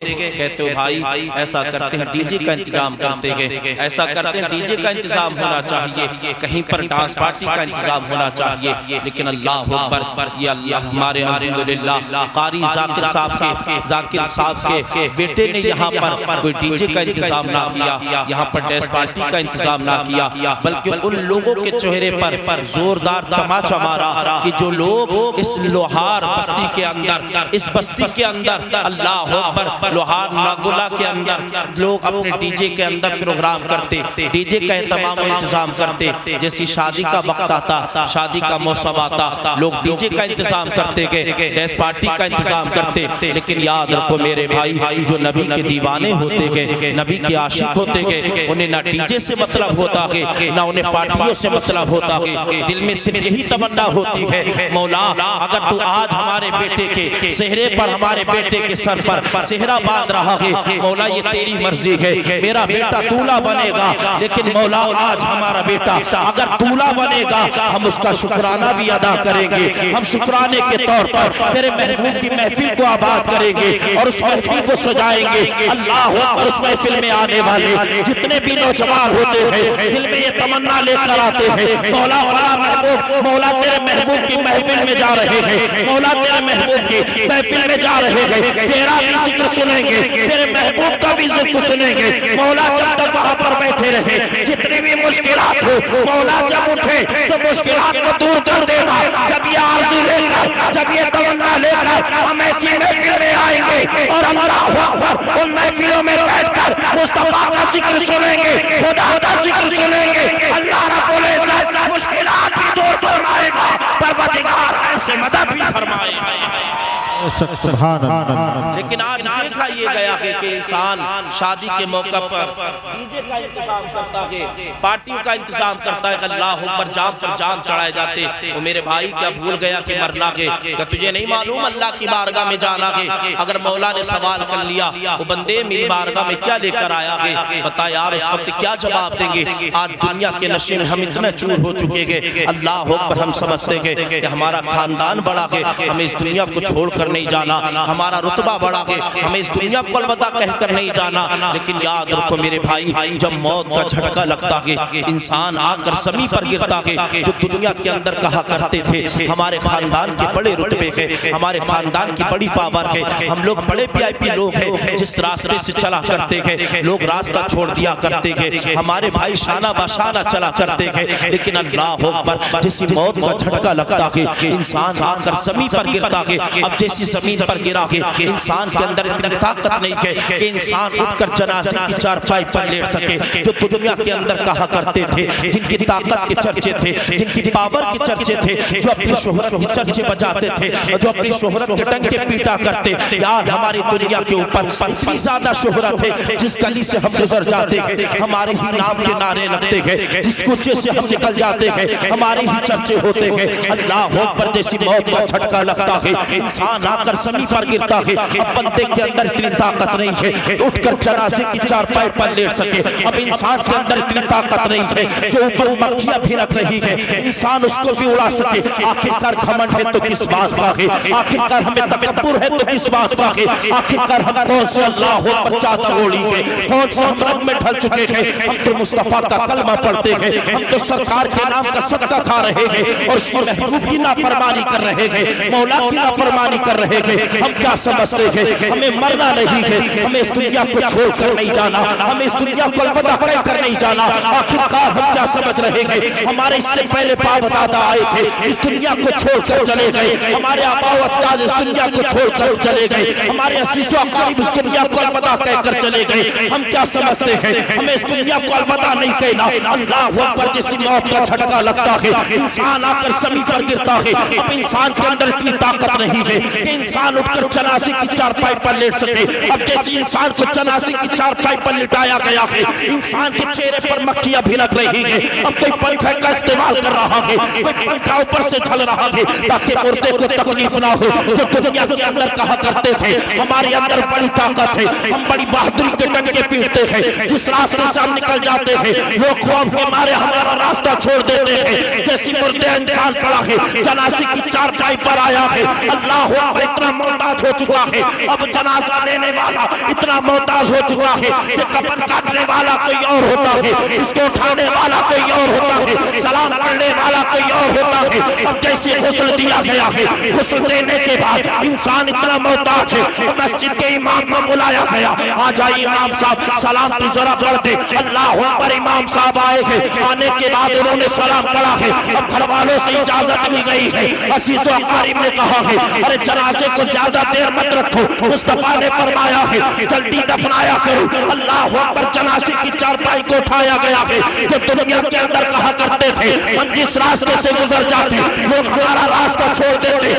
कहते हो भाई ऐसा करते हैं डीजे का इंतजाम करते हैं, ऐसा करते हैं डीजे का इंतजाम होना चाहिए, कहीं पर डांस पार्टी का इंतजाम होना चाहिए। लेकिन अल्लाह अकबर, ये अल्लाह हमारे अल्हम्दुलिल्लाह कारी जाकिर साहब के बेटे ने यहाँ पर कोई डीजे का इंतजाम ना किया, यहाँ पर डांस पार्टी का इंतजाम ना किया, बल्कि उन लोगों के चेहरे पर जोरदार तमाचा मारा कि जो लोग इस लोहार बस्ती के अंदर, इस बस्ती के अंदर अल्लाह अकबर लोहार नागुला के अंदर लोग अपने डीजे के अंदर प्रोग्राम करते, डीजे का तमाम इंतजाम करते। जैसी शादी का वक्त आता, शादी का मौसम आता, लोग डीजे का इंतजाम करते गए, डांस पार्टी का इंतजाम करते। लेकिन याद रखो मेरे भाई, जो नबी के दीवाने होते गए, नबी के आशिक होते गए, उन्हें ना डीजे से मतलब होता है, ना उन्हें पार्टियों से मतलब होता है। दिल में सिर्फ यही तमन्ना होती है, मौला अगर तू आज हमारे बेटे के सेहरे पर, हमारे बेटे के सर पर सेहरा बांध रहा है, मौला ये तेरी मर्जी है, मेरा बेटा दूल्हा बनेगा। लेकिन मौला आज हमारा बेटा अगर दूल्हा बनेगा, हम उसका शुक्राना भी अदा करेंगे, हम शुक्राने के तौर पर तेरे महबूब की महफिल को आबाद करेंगे और उस महफिल को सजाएंगे। अल्लाह अकबर, उस महफिल में आने वाले जितने भी नौजवान होते हैं, दिल में ये तमन्ना लेकर आते हैं, मौला मौला तेरे महबूब की महफिल में जा रहे हैं, मौला तेरे महबूब की महफिल में जा रहे हैं, तेरा भी जिक्र सुनेंगे, तेरे महबूब का भी जिक्र सुनेंगे। मौला जब तक वहां पर बैठे रहे, जितनी भी मुश्किलात हो, मौला जब उठे तो मुश्किलात को दूर कर देगा। जब ये आरज़ू लेकर, जब ये तमन्ना लेकर हम ऐसी महफिल में आएंगे और अल्लाह अकबर उन महफिलों में बैठकर मुस्तफा का जिक्र सुनेंगे, खुदा का जिक्र सुनेंगे, अल्लाह रब्बुल इज्जत मुश्किलात भी दूर फरमाएगा, परवरदिगार ऐसे मदद भी फरमाएगा। लेकिन आज देखा ये गया है कि इंसान शादी के मौका पर डीजे का इंतजाम करता है, पार्टियों का इंतजाम करता है, अल्लाह अकबर जाम पर जाम चढ़ाए जाते। वो मेरे भाई क्या भूल गया कि मरना के, क्या तुझे नहीं मालूम अल्लाह की बारगाह में जाना है? अगर मौला ने सवाल कर लिया, वो बंदे मेरी बारगाह में क्या लेकर आया है, बता यार उस वक्त क्या जवाब देंगे? आज दुनिया के नशे में हम इतने चूर हो चुके हैं, अल्लाह अकबर हम समझते हैं कि हमारा खानदान बड़ा है, हमें इस दुनिया को छोड़कर नहीं जाना, हमारा रुतबा बड़ा है, हमें इस दुनिया को अलविदा कहकर नहीं जाना। लेकिन याद रखो मेरे भाई, जब मौत का झटका लगता है, इंसान आकर ज़मीन पर गिरता है। जो दुनिया के अंदर कहा करते थे हमारे खानदान के बड़े रुतबे हैं, हमारे खानदान की बड़ी पावर है, हम लोग बड़े VIP लोग हैं, जिस रास्ते से चला करते हैं लोग रास्ता छोड़ दिया करते हैं, हमारे भाई शाना बाशाना चला करते हैं। लेकिन अल्लाह अकबर जैसी मौत का झटका लगता है, इंसान आकर ज़मीन पर गिरता है। अब जैसी ज़मीन पर गिरा है, इंसान के अंदर इतनी ताकत नहीं है कि इंसान उठकर जनाजे की चारपाई पर लेट सके। जो दुनिया के अंदर कहा करते थे, जिनकी ताकत के चर्चे थे, जिनकी पावर के चर्चे थे, जो अपनी शोहरत के चर्चे बजाते थे, जो अपनी शोहरत के डंके पीटा करते, यार हमारी दुनिया के ऊपर इतनी ज्यादा शोहरत है, जिस गली से हम गुजर जाते हैं हमारे ही नाम के नारे लगते हैं, जिस कुचे से हम निकल जाते हैं हमारे ही चर्चे होते हैं। अल्लाह अकबर जैसी मौत का झटका लगता है, इंसान आकर ज़मीन पर गिरता है। अब बंदे के अंदर इतनी ताकत नहीं है कि उठकर जनाजे की चारपाई पर लेट सके। अब इंसान के अंदर इतनी ताकत नहीं है जो ऊपर मक्खियां भी रख रही है, इंसान उसको भी उड़ा सके। आखिरकार घमंड है तो किस बात का है, आखिरकार हमें तकब्बुर है तो किस बात का है, आखिरकार हम कौन से अल्लाह पर चादर ओढ़ी है, कौन से हम रंग में ढल चुके हैं। हम तो मुस्तफा का कलमा पढ़ते हैं, हम तो सरकार के नाम का सदका खा रहे हैं और उसके महबूब की नाफरमानी कर रहे हैं, मौला की नाफरमानी कर रहे हैं। हम क्या समझते हैं, हमें मरना नहीं है, हमें इस दुनिया को छोड़कर नहीं जाना, हमें इस दुनिया को अलविदा कहकर नहीं जाना। आखिरकार हम क्या समझ रहे हैं, हमारे इससे पहले बाप दादा आए थे, इस दुनिया को छोड़कर चले गए, हमारे आबाओ अजदाद इस दुनिया को छोड़कर चले गए, हमारे असीसो अकारीब इस दुनिया को अलविदा कहकर चले गए। हम क्या समझते हैं, हमें इस दुनिया को अलविदा नहीं कहना। अल्लाह अकबर जैसी मौत का झटका लगता है, इंसान आकर ज़मीन पर गिरता है। अब इंसान के अंदर इतनी ताकत नहीं है कि इंसान उठकर जनाजे की चारपाई पर लेट सके। अब जैसे इंसान को जनाजे की चारपाई पर लिटाया गया है, इंसान के चेहरे पर मक्खियां भिनक रही है। अब कोई पंखा का इस्तेमाल कर रहा है, कोई पंखा ऊपर से चल रहा है ताकि मुर्दे को तकलीफ ना हो। जो दुनिया के अंदर कहा करते थे हमारे अंदर बड़ी ताकत है, हम बड़ी बहादुरी के डंके पीटते हैं, जिस रास्ते से हम निकल जाते हैं लोग खौफ के मारे हमारा रास्ता छोड़ देते हैं। जैसी मुर्दे इंसान पड़ा है, जनाजे की चारपाई पर आया है, अल्लाह इतना मोहताज हो चुका है, अब जनाजा लेने वाला इतना मोहताज हो चुका है कि कफन काटने वाला कोई और होता है, इसको उठाने वाला कोई और होता है, सलाम पढ़ने वाला कोई और होता है। अब जैसे गुस्ल दिया गया है, गुस्ल देने के बाद इंसान इतना मोहताज है, मस्जिद के इमाम को बुलाया गया, आ जाइए इमाम साहब सलाम तो जरा पढ़ दे। अल्लाह पर इमाम साहब आए हैं, आने के बाद उन्होंने सलाम पढ़ा है। अब घर वालों से इजाजत ली गई है, असीस व अकारिब ने कहा है अरे जनाजे को ज्यादा देर मत रखो, मुस्तफा ने फरमाया है जल्दी दफनाया करो। अल्लाह पर जनाजे की चारपाई को उठाया गया है। जो दुनिया के अंदर कहा करते थे हम जिस रास्ते से गुजर जाते लोग हमारा रास्ता छोड़ देते,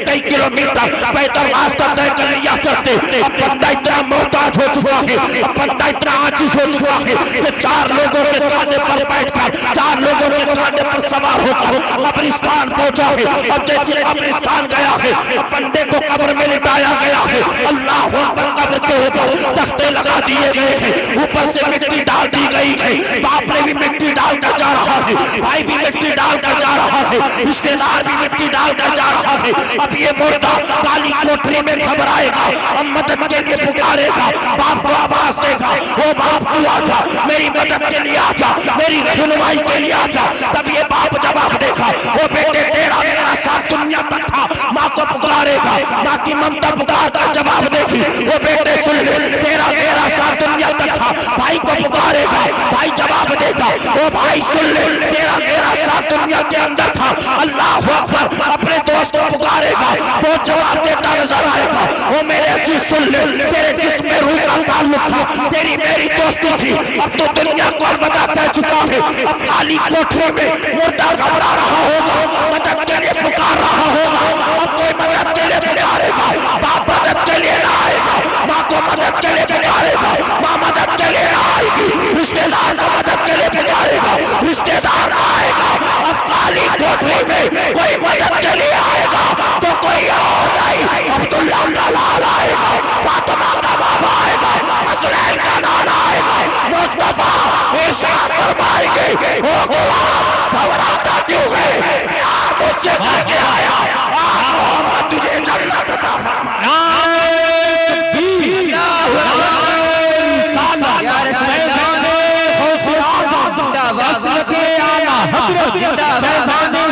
कई किलोमीटर पैदल रास्ता तय कर लिया करते। अब बंदा इतना मोहताज हो चुका है, अब बंदा इतना आजिज हो चुका है कि चार लोगों के कांधे पर बैठकर, चार लोगों के कांधे पर सवार होकर कब्रिस्तान पहुंचा है। अब जैसे कब्रिस्तान गया है, अब बंदे को कब्र में लिटाया गया है। अल्लाह पर कब्र के ऊपर तख्ते लगा दिए गए हैं, ऊपर से मिट्टी डाल दी गई है। बाप ने भी मिट्टी डालकर जा रहा है, भाई भी मिट्टी डालकर जा रहा है, रिश्तेदार भी मिट्टी डालकर जा रहा है। अब ये मुर्दा काली कोठरी में घबराएगा, अब मदद के लिए पुकारेगा, बाप को आवाज देगा वो बाप तू आजा, मेरी मदद के लिए आजा, मेरी रहनुमाई के लिए आजा। तब ये बाप जवाब देगा वो बेटे तेरा मेरा साथ दुनिया तक था। माँ को पुकारेगा, माँ की ममता पुकार कर जवाब देगी वो बेटे सुन ले तेरा मेरा साथ दुनिया तक था। भाई को पुकारेगा, भाई जवाब देगा वो भाई सुन ले तेरा मेरा साथ दुनिया के अंदर था। अल्लाह अकबर, अपने दोस्त को पुकारेगा वो जवाब देता नजर आएगा वो मेरे असीज सुन ले तेरे जिस्म में रूह का ताल्लुक था, तेरी मेरी दोस्ती थी, अब तो दुनिया को अलविदा कह चुका है। अब काली कोठरी में मुर्दा घबरा रहा होगा, मदद के लिए पुकार रहा होगा। अब कोई मदद के लिए पुकारेगा, बाप मदद के लिए ना आएगा, माँ को मदद के लिए पुकारेगा, माँ मदद के लिए ना आएगी, रिश्तेदार को मदद के लिए पुकारेगा, रिश्तेदार आएगा। अब काली कोठरी में कोई मदद के लिए आएगा तो कोई और नहीं, अब्दुल्ला का लाल आएगा, फातिमा का बाबा आएगा, हसनैन का नाना आएगा, मुस्तफा इरशाद फरमाएंगे ओ गुलाम घबराता क्यों है यार, मुझसे करके आया मोहम्मद तुझे जन्नत अता फरमाए।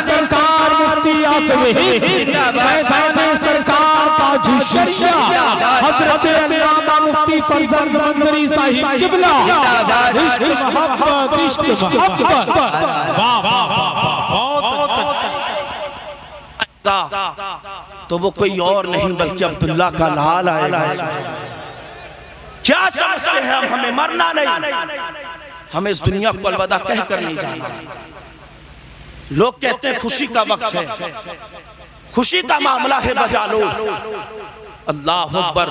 सरकार मुफ्ती सरकार ताजु शरिया हजरत अल्लामा मुफ्ती फरजंद मंजरी साहिब किबला, इश्क मोहब्बत इश्क मोहब्बत। वाह वाह वाह, बहुत अच्छा। तो वो कोई और नहीं बल्कि अब्दुल्ला का लाल आएगा। क्या समझते हैं हम, हमें मरना नहीं, हमें इस दुनिया को अलविदा कहकर नहीं जाना। लोग कहते हैं खुशी का वक्त है, खुशी का मामला है बजा लो। अल्लाह अकबर,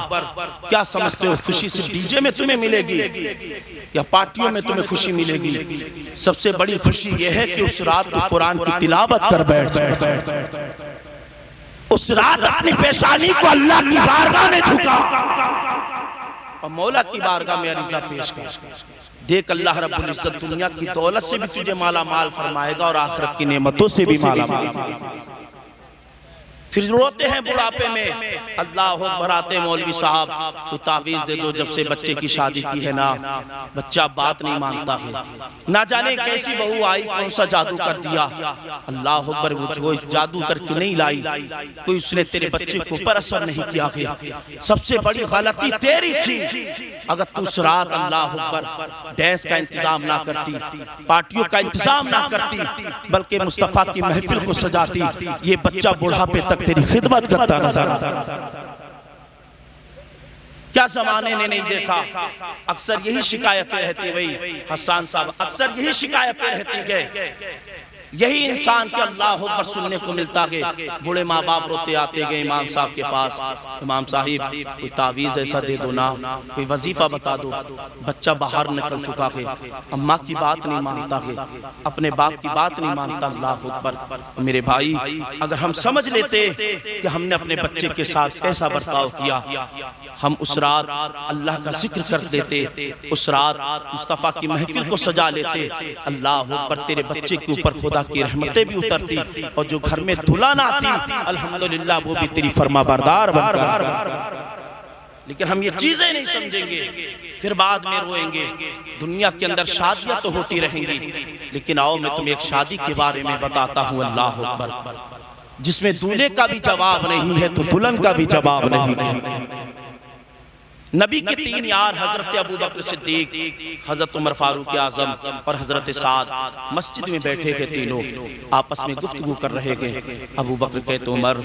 क्या समझते हो खुशी सिर्फ डीजे में तुम्हें मिलेगी या पार्टियों में तुम्हें खुशी मिलेगी? सबसे बड़ी खुशी यह है कि उस रात तो कुरान की तिलावत कर बैठ जाए, उस रात अपनी पेशानी को अल्लाह की बारगाह में झुका और मौला की बारगाह में अरीज़ा पेश कर। देख अल्लाह रब्बुल इज्जत दुनिया की दौलत से भी तुझे माला माल फरमाएगा और आखिरत की नेमतों से भी माला माल। फिर रोते हैं बुढ़ापे में, अल्लाह अकबर, आते मौलवी साहब तो तावीज दे दो, जब से बच्चे की शादी की है ना बच्चा बात नहीं मानता है, ना जाने कैसी बहू आई, कौन सा जादू कर दिया। अल्लाह अकबर, वो जो जादू करके नहीं लाई, कोई उसने तेरे बच्चे को ऊपर असर नहीं किया गया। सबसे बड़ी गलती तेरी थी, अगर तू उस रात अल्लाह अकबर डैस का इंतजाम ना करती, पार्टियों का इंतजाम ना करती, बल्कि मुस्तफा की महफिल को सजाती, ये बच्चा बुढ़ापे तक तेरी खिदमत करता नजर आता। क्या जमाने ने नहीं देखा, अक्सर यही शिकायतें रहती, वही हसन साहब अक्सर यही शिकायतें रहती है, यही इंसान के अल्लाह अकबर सुनने को मिलता है। बूढ़े माँ बाप रोते आते गए इमाम साहब के पास, इमाम साहिब कोई तावीज़ ऐसा दे दो ना, कोई वजीफा बता दो। बच्चा बाहर निकल चुका है, अम्मा की बात नहीं मानता है, अपने बाप की बात नहीं मानता। अल्लाह अकबर। मेरे भाई, अगर हम समझ लेते कि हमने अपने बच्चे के साथ कैसा बर्ताव किया, हम उस रात अल्लाह का जिक्र कर लेते, उस रात मुस्तफ़ा की महफिल को सजा लेते, अल्लाह अकबर, तेरे बच्चे के ऊपर खुदा की रहमतें भी उतरती, और जो घर में दुल्हन आती अल्हम्दुलिल्लाह वो भी तेरी फरमाबरदार बनकर। लेकिन हम ये चीजें नहीं समझेंगे, फिर बाद में रोएंगे। दुनिया के अंदर शादियां तो होती रहेंगी, लेकिन आओ मैं तुम्हें एक शादी के बारे में बताता हूँ, अल्लाह अकबर, जिसमें दूल्हे का भी जवाब नहीं है तो दुल्हन का भी जवाब नहीं है। नबी के 3 यार हजरत अबू बकर सिद्दीक, हजरत उमर फारूक आजम और हजरत साद मस्जिद में बैठे थे। तीनों आपस में गुफ्तगू कर रहे थे। अबू बकर कहते उमर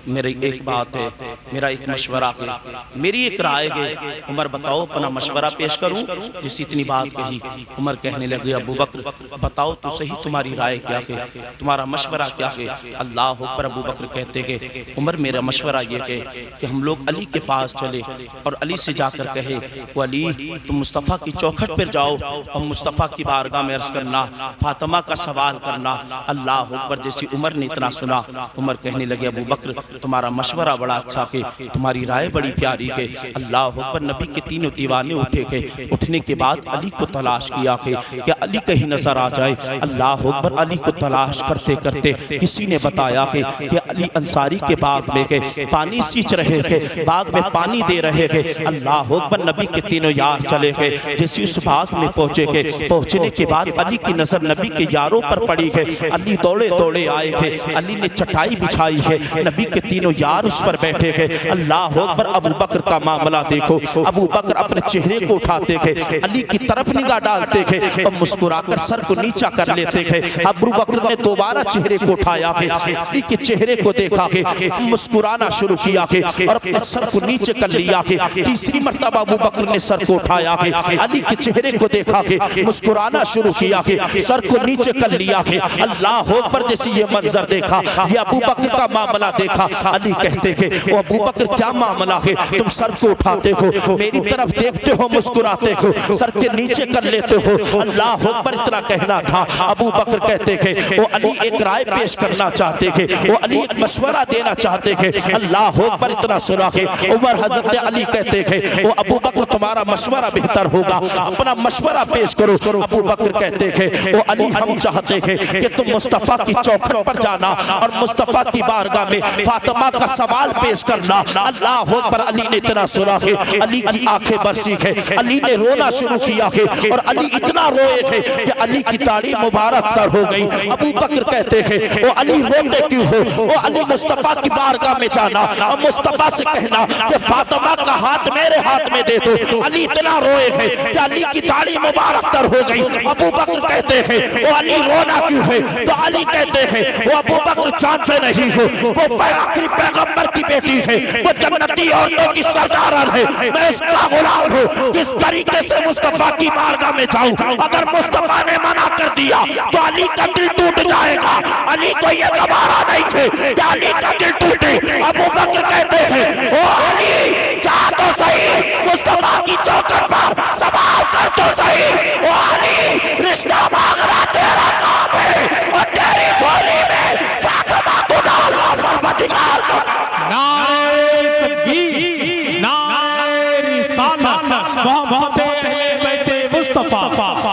मेरी एक बात है, मेरा एक मशवरा है, मेरी एक राय है। उमर बताओ अपना मशवरा पेश करूं? जिस इतनी बात कही उमर कहने लगे अबू बकर बताओ तो सही तुम्हारी राय क्या है, तुम्हारा मशवरा क्या है? अल्लाह अकबर। अबू बकर कहते कि उमर मेरा मशवरा ये है कि हम लोग अली के पास चले और अली से जाकर कहे वो अली तुम मुस्तफ़ा की चौखट पर जाओ और मुस्तफ़ा की बारगाह में अर्ज करना, फातिमा का सवाल करना। अल्लाह अकबर। जैसे उमर ने इतना सुना उमर कहने लगे अबू बकर तुम्हारा मशवरा बड़ा अच्छा है, तुम्हारी राय बड़ी प्यारी है। अल्लाह अकबर। नबी के तीनों दीवाने उठे थे। उठने के बाद अली को तलाश किया है कि अली कहीं नजर आ जाए। अल्लाह अकबर। अली को तलाश करते करते किसी ने बताया है कि अली अंसारी के बाग में गए, पानी सींच रहे थे, बाग में पानी दे रहे थे। अल्लाह अकबर। नबी के तीनों यार चले गए। जैसे उस बाग में पहुंचे थे, पहुंचने के बाद अली की नजर नबी के यारों पर पड़ी है। अली दौड़े दौड़े आए थे, अली ने चटाई बिछाई है, नबी के तीनों यार उस पर बैठे थे। अल्लाह अकबर। अबू बकर का मामला देखो, अबू बकर अपने चेहरे को उठाते थे, अली की तरफ निगाह डालते थे और मुस्कुराकर सर को नीचा कर लेते थे। अबू बकर ने दोबारा चेहरे को उठाया है, अली के चेहरे को देखा है, मुस्कुराना शुरू किया है और अपने सर को नीचे कर लिया है। तीसरी मर्तबा अबू बकर ने सर को उठाया है, अली के चेहरे को देखा है, मुस्कुराना शुरू किया है, सर को नीचे कर लिया है। अल्लाह अकबर। जैसे ये मंजर देखा, ये अबू बकर का मामला देखा, अली कहते थे ओ अबू बकर क्या मामला है, तुम सर को उठाते हो, मेरी तरफ देखते हो, मुस्कुराते हो, सर के नीचे कर लेते हो। अल्लाह अकबर। इतना कहना था। अबू बकर कहते थे वो अली एक राय पेश करना चाहते थे, वो अली एक मशवरा देना चाहते थे। अल्लाह अकबर। इतना सुना है। उमर हजरत अली कहते थे वो अबू बकर तुम्हारा मशवरा बेहतर होगा, अपना मशवरा पेश करो। अबू बकर कहते थे वो अली हम चाहते थे कि तुम मुस्तफ़ा की चौखट पर जाना और मुस्तफ़ा की बारगाह में फातिमा का सवाल पेश करना। अल्लाह अकबर। अली ने इतना सुना है, अली की आंखें बरसी है, अली ने रोना शुरू किया है और अली इतना रोए थे कि अली की दाढ़ी मुबारक तर हो गई। अबू बकर कहते थे वो अली रोते क्यों हो, वो अली मुस्तफ़ा की बारगाह में जाना और मुस्तफ़ा से कहना कि फातिमा का हाथ मेरे हाथ में दे दो। अली इतना रोए थे कि अली की दाढ़ी मुबारक तर हो गई। अबू बकर कहते हैं वो अली रोना क्यों है, तो अली कहते हैं वो अबू बकर चांद पे नहीं हो, वो आखिरी पैगंबर की बेटी है, वो जन्नती औरतों की सरदार है, मैं इसका गुलाम हूँ। किस तरीके से मुस्तफ़ा की बारगाह में जाऊं? अगर मुस्तफ़ा ने मना कर दिया तो अली का दिल टूट जाएगा। अली को ये गवारा नहीं है कि अली का दिल टूटे। अबू बकर कहते हैं ओ अली जा तो सही, मुस्तफ़ा की चौखट पर सवाल कर तो सही। ओ अली रिश्ता मांगना तेरा काम है और तेरी झोली में फातिमा को डालना परवरदिगार का। नारे तकबीर, नारे रिसालत, मोहब्बत अहले बैते मुस्तफा,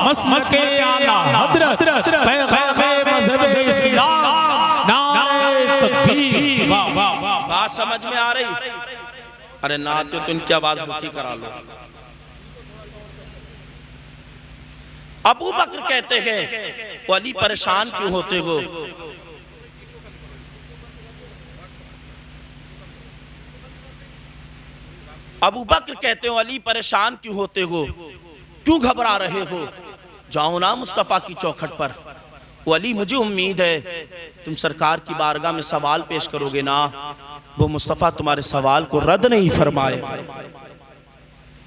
मसलके आला हजरत, पैगामे मज़हब इस्लाम। नारे तकबीर। वाह वाह वाह। बात समझ में आ रही? अरे ना आते तो इनकी आवाज हल्की करा लो। अबू बकर कहते हैं वो अली परेशान क्यों होते हो? अबू बकर कहते हो अली परेशान क्यों होते हो, क्यों घबरा रहे हो? जाओ ना मुस्तफ़ा की चौखट पर। वो अली मुझे उम्मीद है तुम सरकार की बारगाह में सवाल पेश करोगे ना, वो मुस्तफ़ा तुम्हारे सवाल को रद्द नहीं फरमाए।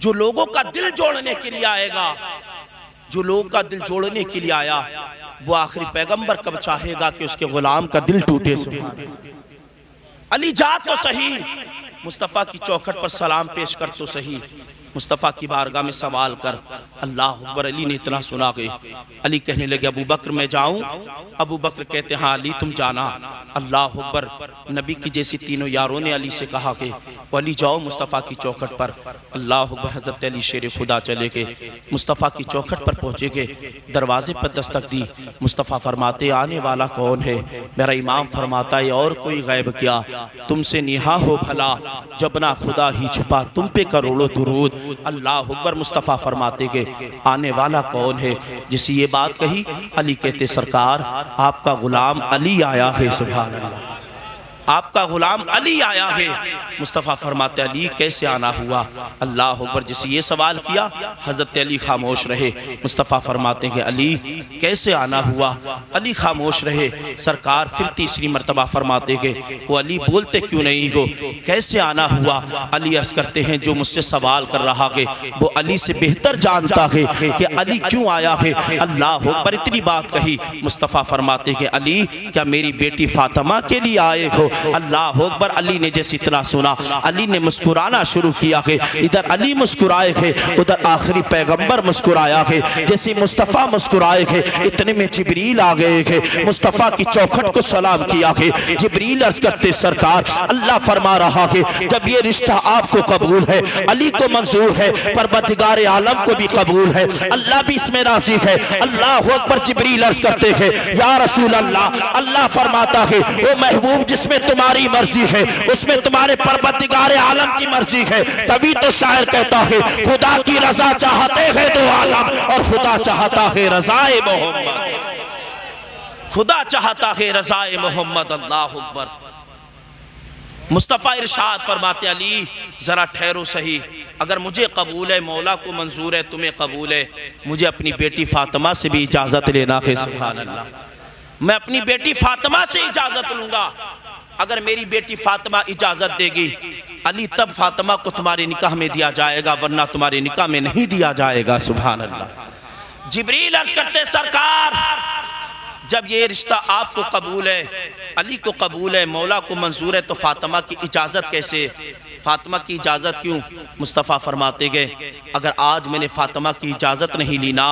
जो लोगों का दिल जोड़ने के लिए आएगा, जो लोगों का दिल जोड़ने के लिए आया, वो आखिरी पैगंबर कब चाहेगा कि उसके गुलाम का दिल टूटे? अली जा तो सही, मुस्तफ़ा की चौखट पर सलाम पेश कर तो सही। मुस्तफ़ा की बारगाह में सवाल कर। अल्लाह अकबर। अली ने इतना सुना कि अली कहने लगे अबू बकर मैं जाऊं? अबू बकर कहते हाँ अली तुम जाना। अल्लाह अकबर। नबी की जैसी तीनों यारों ने अली से कहा कि अली जाओ मुस्तफ़ा की चौखट पर। अल्लाह अकबर। हज़रत अली शेर खुदा चले गए, मुस्तफ़ा की चौखट पर पहुँचे गए, दरवाजे पर दस्तक दी। मुस्तफ़ा फरमाते आने वाला कौन है? मेरा इमाम फरमाता है और कोई गैब क्या, तुमसे निहा हो भला, जब ना खुदा ही छुपा तुम पे करोड़ों दुरूद। अल्लाह अकबर। मुस्तफ़ा फरमाते के आने वाला कौन है? जिसे ये बात कही अली कहते सरकार आपका गुलाम अली आया है। सुभान अल्लाह, आपका गुलाम अली आया है। मुस्तफ़ा फरमाते अली कैसे आना हुआ? अल्लाह अकबर। जिसे ये सवाल किया हज़रत अली खामोश रहे। मुस्तफ़ा फरमाते हैं अली कैसे आना हुआ? अली खामोश रहे। सरकार फिर तीसरी मरतबा फरमाते हैं वो अली बोलते क्यों नहीं हो, कैसे आना हुआ? अली अर्ज़ करते हैं जो मुझसे सवाल कर रहा है वो अली से बेहतर जानता है कि अली क्यों आया है। अल्लाह अकबर। इतनी बात कही। मुस्तफ़ा फरमाते हैं अली क्या मेरी बेटी फातिमा के लिए आए हो? अल्लाह अकबर। अली ने जैसे इतना सुना अली ने मुस्कुराना शुरू किया है। इधर अली मुस्कुराए है, उधर आखिरी पैगंबर मुस्कुराया है। जैसे मुस्तफ़ा मुस्कुराए है इतने में जिब्रील आ गए हैं, मुस्तफ़ा की चौखट को सलाम किया है। जिब्रील अर्ज़ करते सरकार अल्लाह फरमा रहा है जब ये रिश्ता आपको कबूल है, अली को मंजूर है, परवरदिगार आलम को भी कबूल है, अल्लाह भी इसमें राज़ी है। अल्लाह अकबर। जिब्रील अर्ज़ करते हैं या रसूल अल्लाह, अल्लाह फरमाता है ओ महबूब जिसमें तुम्हारी मर्जी है उसमें तुम्हारे परवरदिगार आलम की मर्जी है। तभी तो शायर कहता है खुदा की रजा चाहते हैं दो आलम और खुदा चाहता है रज़ाए मोहम्मद, खुदा चाहता है रज़ाए मोहम्मद। अल्लाह अकबर। मुस्तफ़ा इरशाद फरमाते अली ज़रा ठहरो सही, अगर मुझे कबूल है, मौला को मंजूर है, तुम्हें कबूल है, मुझे अपनी बेटी फातिमा से भी इजाज़त लेना है। सुभान अल्लाह। मैं अपनी बेटी फातिमा से इजाज़त लूँगा। अगर मेरी बेटी फातिमा इजाज़त देगी अली तब फातिमा को तुम्हारे निकाह में दिया जाएगा, वरना तुम्हारे निकाह में नहीं दिया जाएगा। सुभान अल्लाह। जिब्रील अर्ज़ करते सरकार जब ये रिश्ता आपको कबूल है, अली को कबूल है, मौला को मंजूर है, तो फातिमा की इजाज़त कैसे? फातिमा की इजाज़त क्यों? मुस्तफ़ा फरमाते गए अगर आज मैंने फातिमा की इजाज़त नहीं ली ना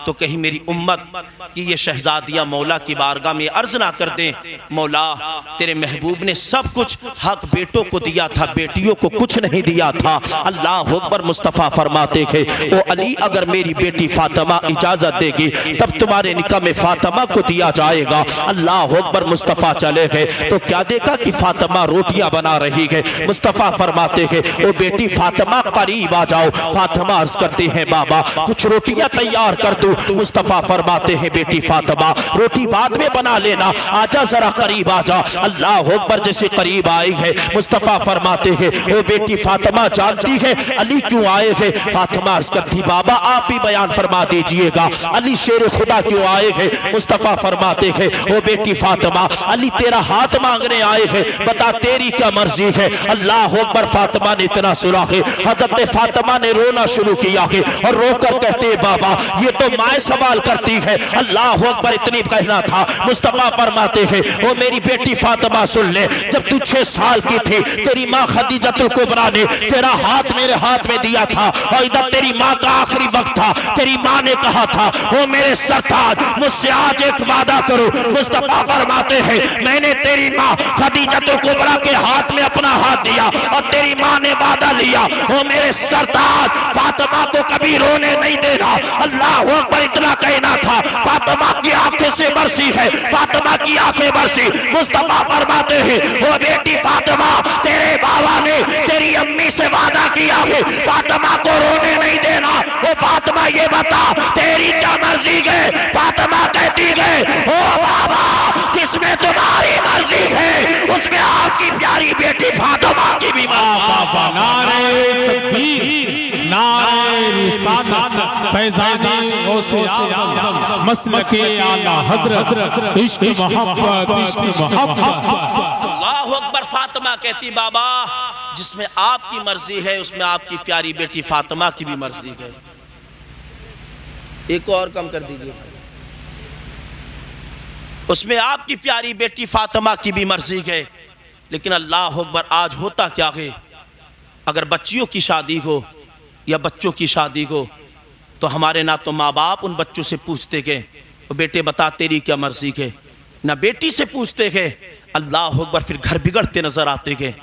तो कहीं मेरी उम्मत की ये शहजादियाँ मौला की बारगाह में अर्ज़ ना कर दें मौला तेरे महबूब ने सब कुछ हक बेटों को दिया था, बेटियों को कुछ नहीं दिया था। अल्लाह अकबर। मुस्तफ़ा फरमाते थे ओ अली अगर मेरी बेटी फातिमा इजाज़त देगी तब तुम्हारे निकाह में फातिमा को दिया जाएगा। अल्लाह अकबर। मुस्तफ़ा चले गए तो क्या देखा कि फातिमा रोटियां बना रही है। मुस्तफ़ा फरमाते हैं ओ बेटी फातिमा करीब आ जाओ। फातिमा अर्ज़ करती है बाबा कुछ रोटियां तैयार कर दो। मुस्तफ़ा फरमाते हैं बेटी फातिमा रोटी बाद में बना लेना, आजा जरा करीब आ जा। अल्लाह अकबर। जैसे करीब आई है मुस्तफ़ा फरमाते हैं ओ बेटी फातिमा जानती है अली क्यों आए हैं? फातिमा अर्ज़ करती बाबा आप ही बयान फरमा दीजिएगा अली शेर खुदा क्यों आए हैं? मुस्तफ़ा फरमाते हैं ओ बेटी फातिमा अली तेरा हाथ मांगने आए हैं, बता तेरी क्या मर्जी है? अल्लाह अकबर। फातिमा ने इतना सुना है हज़रत फातिमा ने रोना शुरू किया है और रोकर कहते बाबा ये तो माँ सवाल करती है। अल्लाह अकबर। इतनी कहना था। मुस्तफ़ा फरमाते हैं ओ मेरी बेटी फातिमा सुन ले, जब तू 6 साल की थी तेरी माँ खदीजतुल कुबरा ने तेरा हाथ मेरे हाथ में दिया था और इधर तेरी माँ का आखिरी वक्त था। तेरी माँ ने कहा था ओ मेरे सरताज मुझसे आज एक वादा करो। मुस्तफ़ा फरमाते हैं मैंने तेरी माँ खदीजतुल कुबरा के हाथ में अपना हाथ दिया और तेरी माँ ने वादा लिया ओ मेरे सरताज फातिमा को कभी रोने नहीं देना। अल्लाह अकबर। इतना कहना था। फातिमा की आंखें से बरसी है, फातिमा की आंखें बरसी। मुस्तफ़ा फरमाते हैं ओ बेटी फातिमा तेरे बाबा ने तेरी अम्मी से वादा किया है फातिमा को रोने नहीं देना। ओ फातिमा ये बता तेरी क्या मर्जी है? फातिमा कहती है ओ बाबा जिसमें तुम्हारी मर्जी है उसमें आपकी प्यारी बेटी फातिमा की भी नारे तकबीर, नारे रिसालत, फैज़ाने गौसे आज़म, मसलके आला हज़रत, इश्क मोहब्बत, इश्क मोहब्बत। अल्लाह अकबर। फातिमा कहती बाबा जिसमें आपकी मर्जी है उसमें आपकी प्यारी बेटी फातिमा की भी मर्जी है। एक और कम कर दीजिए। उसमें आपकी प्यारी बेटी फातिमा की भी मर्जी है। लेकिन अल्लाह अकबर आज होता क्या है अगर बच्चियों की शादी हो या बच्चों की शादी को, तो हमारे ना तो माँ बाप उन बच्चों से पूछते के बेटे बता तेरी क्या मर्जी के, ना बेटी से पूछते के। अल्लाह अकबर, फिर घर बिगड़ते नजर आते के,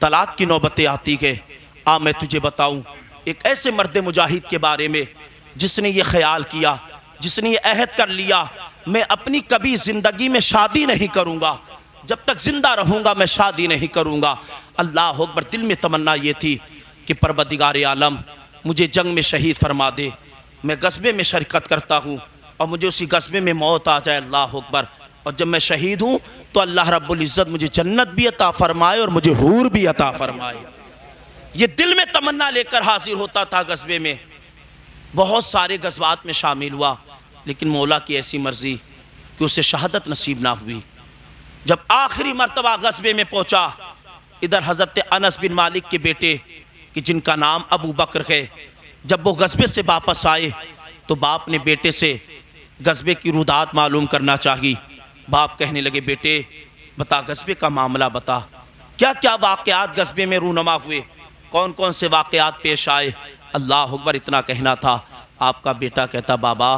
तलाक की नौबतें आती के। आ मैं तुझे बताऊं एक ऐसे मर्द मुजाहिद के बारे में जिसने ये ख्याल किया, जिसने ये अहद कर लिया, मैं अपनी कभी ज़िंदगी में शादी नहीं करूँगा, जब तक ज़िंदा रहूँगा मैं शादी नहीं करूँगा। अल्लाह अकबर, दिल में तमन्ना ये थी कि परवरदिगार आलम मुझे जंग में शहीद फरमा दे, मैं गस्बे में शरकत करता हूँ और मुझे उसी गस्बे में मौत आ जाए। अल्लाह अकबर, और जब मैं शहीद हूँ तो अल्लाह रब्बुल इज़्ज़त मुझे जन्नत भी अता फरमाए और मुझे हूर भी अता फरमाए। ये दिल में तमन्ना लेकर हाजिर होता था गस्बे में। बहुत सारे गज़वात में शामिल हुआ, लेकिन मौला की ऐसी मर्ज़ी कि उसे शहादत नसीब ना हुई। जब आखिरी मर्तबा गस्बे में पहुँचा, इधर हज़रत अनस बिन मालिक के बेटे कि जिनका नाम अबू बकर है, जब वो गस्बे से वापस आए तो बाप ने बेटे से गस्बे की रुदात मालूम करना चाहिए। बाप कहने लगे बेटे बता गस्बे का मामला बता, क्या क्या वाक़यात गस्बे में रूनमा हुए, कौन कौन से वाक़यात पेश आए। अल्लाह अकबर, इतना कहना था। आपका बेटा कहता बाबा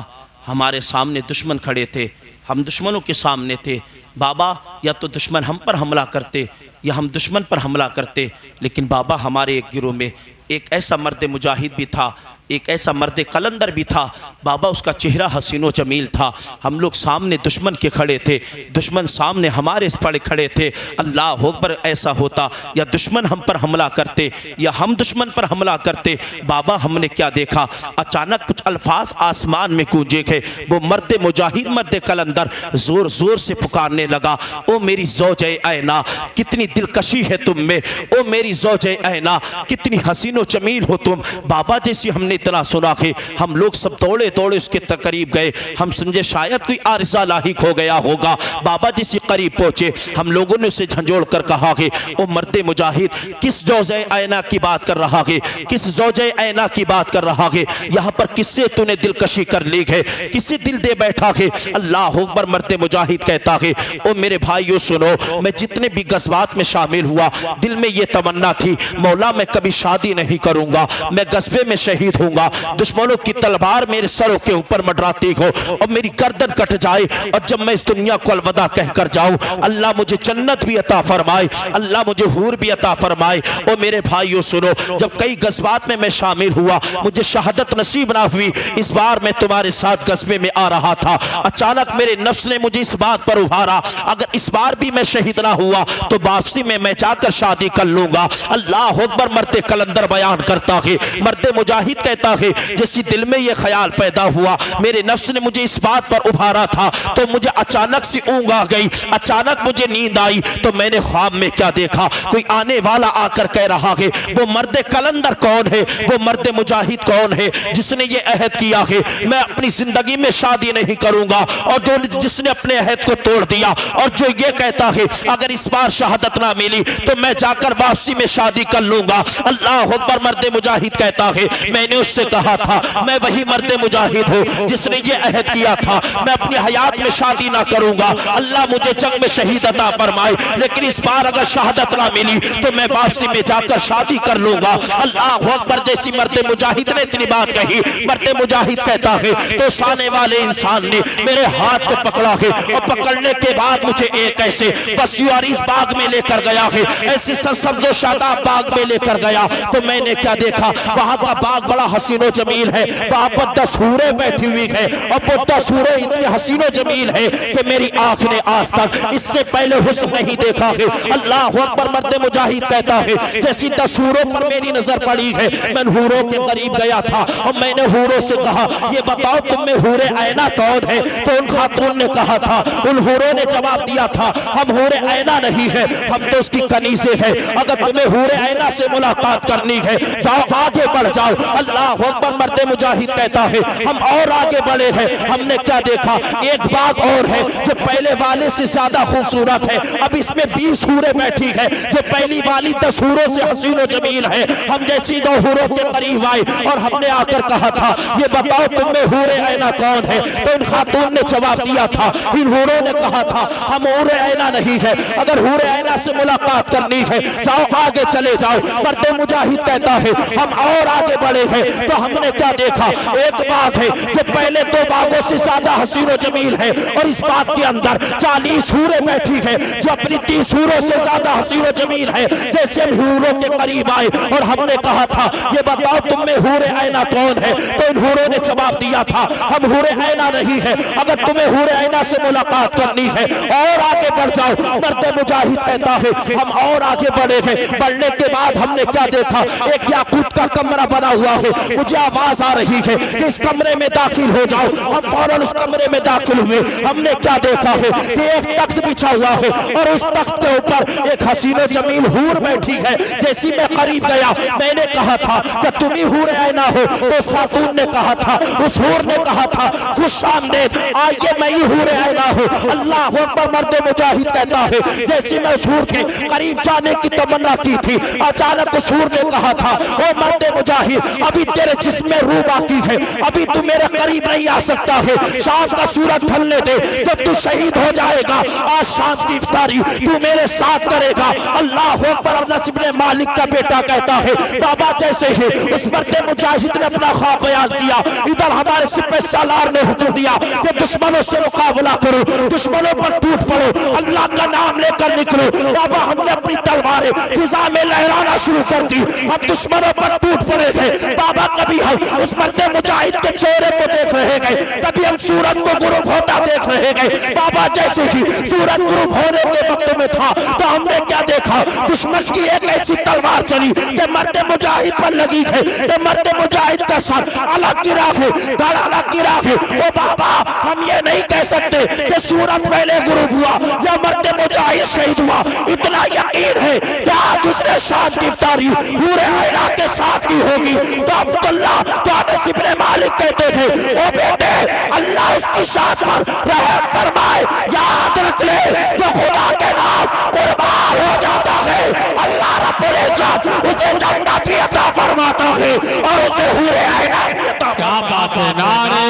हमारे सामने दुश्मन खड़े थे, हम दुश्मनों के सामने थे बाबा, या तो दुश्मन हम पर हमला करते या हम दुश्मन पर हमला करते, लेकिन बाबा हमारे एक गिरोह में एक ऐसा मर्द मुजाहिद भी था, एक ऐसा मर्द कलंदर भी था बाबा, उसका चेहरा हसीनो जमील था। हम लोग सामने दुश्मन के खड़े थे, दुश्मन सामने हमारे पड़े खड़े थे। अल्लाह अकबर, ऐसा होता या दुश्मन हम पर हमला करते या हम दुश्मन पर हमला करते। बाबा हमने क्या देखा, अचानक कुछ अल्फाज आसमान में गूंजे थे। वो मर्द मुजाहिद, मर्द कलंदर ज़ोर ज़ोर से पुकारने लगा, ओ मेरी ज़ौजे ऐना कितनी दिलकशी है तुम में, ओ मेरी ज़ौजे ऐना कितनी हसीनो जमील हो तुम। बाबा जैसी हमने इतना सुना कि हम लोग सब दौड़े दौड़े उसके करीब गए, हम समझे शायद कोई आरिज़ा लाहिक हो गया होगा। बाबा जिस करीब पहुंचे हम लोगों ने उसे झंझोड़ कर कहा कि ओ मर्द मुजाहिद किस ज़ौजे ऐना की बात कर रहा है, किस ज़ौजे ऐना की बात कर रहा है, यहाँ पर किससे तूने दिलकशी कर ली है, किससे दिल दे बैठा है। अल्लाह अकबर, मर्द मुजाहिद कहता है ओ मेरे भाइयों सुनो, मैं जितने भी गज़वात में शामिल हुआ दिल में ये तमन्ना थी मौला मैं कभी शादी नहीं करूँगा, मैं गस्बे में शहीद हूँ, दुश्मनों की तलवार मेरे सरों के ऊपर मंडराती हो और मेरी गर्दन कट जाए, और जब मैं इस दुनिया को अलविदा कहकर जाऊं अल्लाह मुझे जन्नत भी अता फरमाए, अल्लाह मुझे हूर भी अता फरमाए। ओ मेरे भाइयों सुनो, जब कई गज़वात में मैं शामिल हुआ मुझे शहादत नसीब ना हुई, इस बार मैं तुम्हारे साथ गस्बे में आ रहा था, अचानक मेरे नफ्स ने मुझे इस बात पर उभारा अगर इस बार भी मैं शहीद ना हुआ तो वापसी में मैं जाकर शादी कर लूंगा। अल्लाह अकबर, मर्द कलंदर बयान करता है, मर्द मुजाहिद कहता है जैसी दिल में ये ख्याल पैदा हुआ, मेरे नफ्स ने मुझे इस बात पर उभारा था तो मुझे अचानक सी ऊँग आ गई, अचानक मुझे नींद आई तो मैंने ख्वाब में क्या देखा, कोई आने वाला आकर कह रहा है वो मर्द कलंदर कौन है, वो मर्द मुजाहिद कौन है जिसने ये अहद किया है मैं अपनी जिंदगी में शादी नहीं करूंगा, और जो जिसने अपने अहद को तोड़ दिया और जो ये कहता है अगर इस बार शहादत ना मिली तो मैं जाकर वापसी में शादी कर लूंगा। अल्लाह अकबर, मर्द मुजाहिद कहता है मैंने उससे कहा था मैं वही मर्द मुजाहिद हूँ जिसने ये अहद किया था मैं अपनी हयात में शादी ना करूंगा, अल्लाह मुझे जंग में शहीद अता फरमाए, लेकिन इस बार अगर शहादत ना मिली तो मैं वापसी में जाकर शादी कर लूंगा। अल्लाह अकबर, जैसी मर्द मुजाहिद ने इतनी बात कही, मर्द मुजाहिद कहता है तो साने वाले इंसान ने मेरे हाथ को पकड़ा है और पकड़ने के बाद मुझे एक ऐसे बसियारीस बाग में लेकर गया है, ऐसे सरसब्ज़ो शादाब बाग में लेकर गया तो मैंने क्या देखा, वहां का बाग बड़ा हसीनो जमील है, वहां पर 10 हूरें बैठी हुई है और वो 10 हूरें इतनी हसीनो जमील है कि मेरी आंख ने आज तक इससे पहले हुस्न नहीं देखा है। अल्लाह अकबर, मर्द मुजाहिद कहता है जैसी 10 हूरों पर मेरी नजर पड़ी है मैं हूरों के करीब गया था और मैंने हूरों से कहा ये बताओ तुम में हूरे ऐना कौन है, तो उन खातून ने कहा था, उन हूरों ने जवाब दिया था हम हूरे ऐना नहीं है, हम तो उसकी कनीज़े हैं, अगर तुम्हें हूरे ऐना से मुलाकात करनी है जाओ आगे बढ़ जाओ। अल्लाह अकबर, मर्द मुजाहिद कहता है हम और आगे बढ़े हैं, हमने क्या देखा, एक बाग और है जो पहले वाले से ज्यादा खूबसूरत है, अब इसमें 20 हूरें बैठी है जो पहली वाली 10 हूरों से हसीनो जमील है। हम जैसी 2 हूरों के करीब आए और हमने आकर कहा था ये बताओ तुम में हूरे ऐना कौन है, तो इन खातून ने जवाब दिया था, इन हूरों ने कहा था हम हूरे ऐना नहीं है, अगर हूरे ऐना से मुलाकात करनी है जाओ आगे चले जाओ। मर्द मुजाहिद कहता है हम और आगे बढ़े हैं, तो हमने क्या देखा, एक बात है जो पहले 2 बागों से ज्यादा हसीन और जमील है, और इस बात के अंदर 40 हूरें बैठी है जो अपनी 30 हूरों से ज्यादा हसीन और जमील है। जैसे हम हूरों के करीब आए और हमने कहा था ये बताओ तुम में हूरे ऐना कौन है, तो इन हूरों ने जवाब दिया था हम हूरे ऐना नहीं है, अगर तुम्हें हूरे ऐना से मुलाकात करनी है और आगे बढ़ जाओ। मर्द मुजाहिद कहता है हम और आगे बढ़े हैं। बढ़ने के बाद हमने क्या देखा, एक याकूत का कमरा बना हुआ है, मुझे आवाज आ रही है कि इस कमरे में दाखिल हो जाओ। हम फौरन उस कमरे में दाखिल हुए। हमने क्या देखा है कि एक तख्त बिछा हुआ है और उस तख्त के ऊपर एक हसीन जमील हूर बैठी है। जैसी मैं करीब गया मैंने कहा था कि तुम ही हूर ऐना हो, तो उस खातून ने कहा था, उस हूर ने कहा था खुशामदीद आइए मैं ही हूर ऐना हूँ। अल्लाह अकबर। मर्द मुजाहिद कहता है जैसे मैं उस हूर के करीब जाने की तमन्ना की थी, अचानक उस हूर ने कहा था ओ मर्द मुजाहिद अभी तेरे जिस्म में रूह बाकी है, अभी तू मेरे करीब नहीं आ सकता है, शाम का सूरज ढलने दे तो तू शहीद हो जाएगा। आज शाम की इफ्तारी तू मेरे साथ करेगा। अल्लाह अकबर। अनस इब्ने मालिक का बेटा कहता है बाबा जैसे ही उस मर्द मुजाहिद ने अपना ख्वाब बयान किया, इधर हमारे सिपह सालार ने हुक्म दिया कि दुश्मनों से मुकाबला करो, दुश्मनों पर टूट पड़ो, अल्लाह का नाम लेकर निकलो। बाबा हमने अपनी तलवारें फिजा में लहराना शुरू कर दी, हम दुश्मनों पर टूट पड़े थे। बाबा कभी हम उस मर्द मुजाहिद के चेहरे को देख रहे गए, कभी हम सूरज को गुरूब होता देख रहे गए। बाबा जैसे ही सूरज गुरूब होने के वक्त में था तो हमने क्या देखा, दुश्मन की एक ऐसी तलवार चली कि मर्द मुजाहिद पर लगी है, कि मर्द मुजाहिद का सर अलग गिरा है, धड़ अलग गिरा है। ओ बाबा हम ये नहीं कह सकते कि सूरज पहले गुरूब हुआ या मर्द मुजाहिद शहीद हुआ, इतना यकीन है कि आज दूसरे शाम की इफ्तारी पूरे ऐना के साथ की होगी। तो अब्दुल्ला तो अनस इब्ने मालिक कहते थे ओ बेटे अल्लाह उसकी शान पर रहम फरमाए, याद रख ले जो खुदा के नाम कुर्बान हो जाता है अल्लाह रब्बुल इज्जत उसे जन्नत भी अता फरमाता है और उसे हूरे ऐना भी अता। क्या बात है, नारे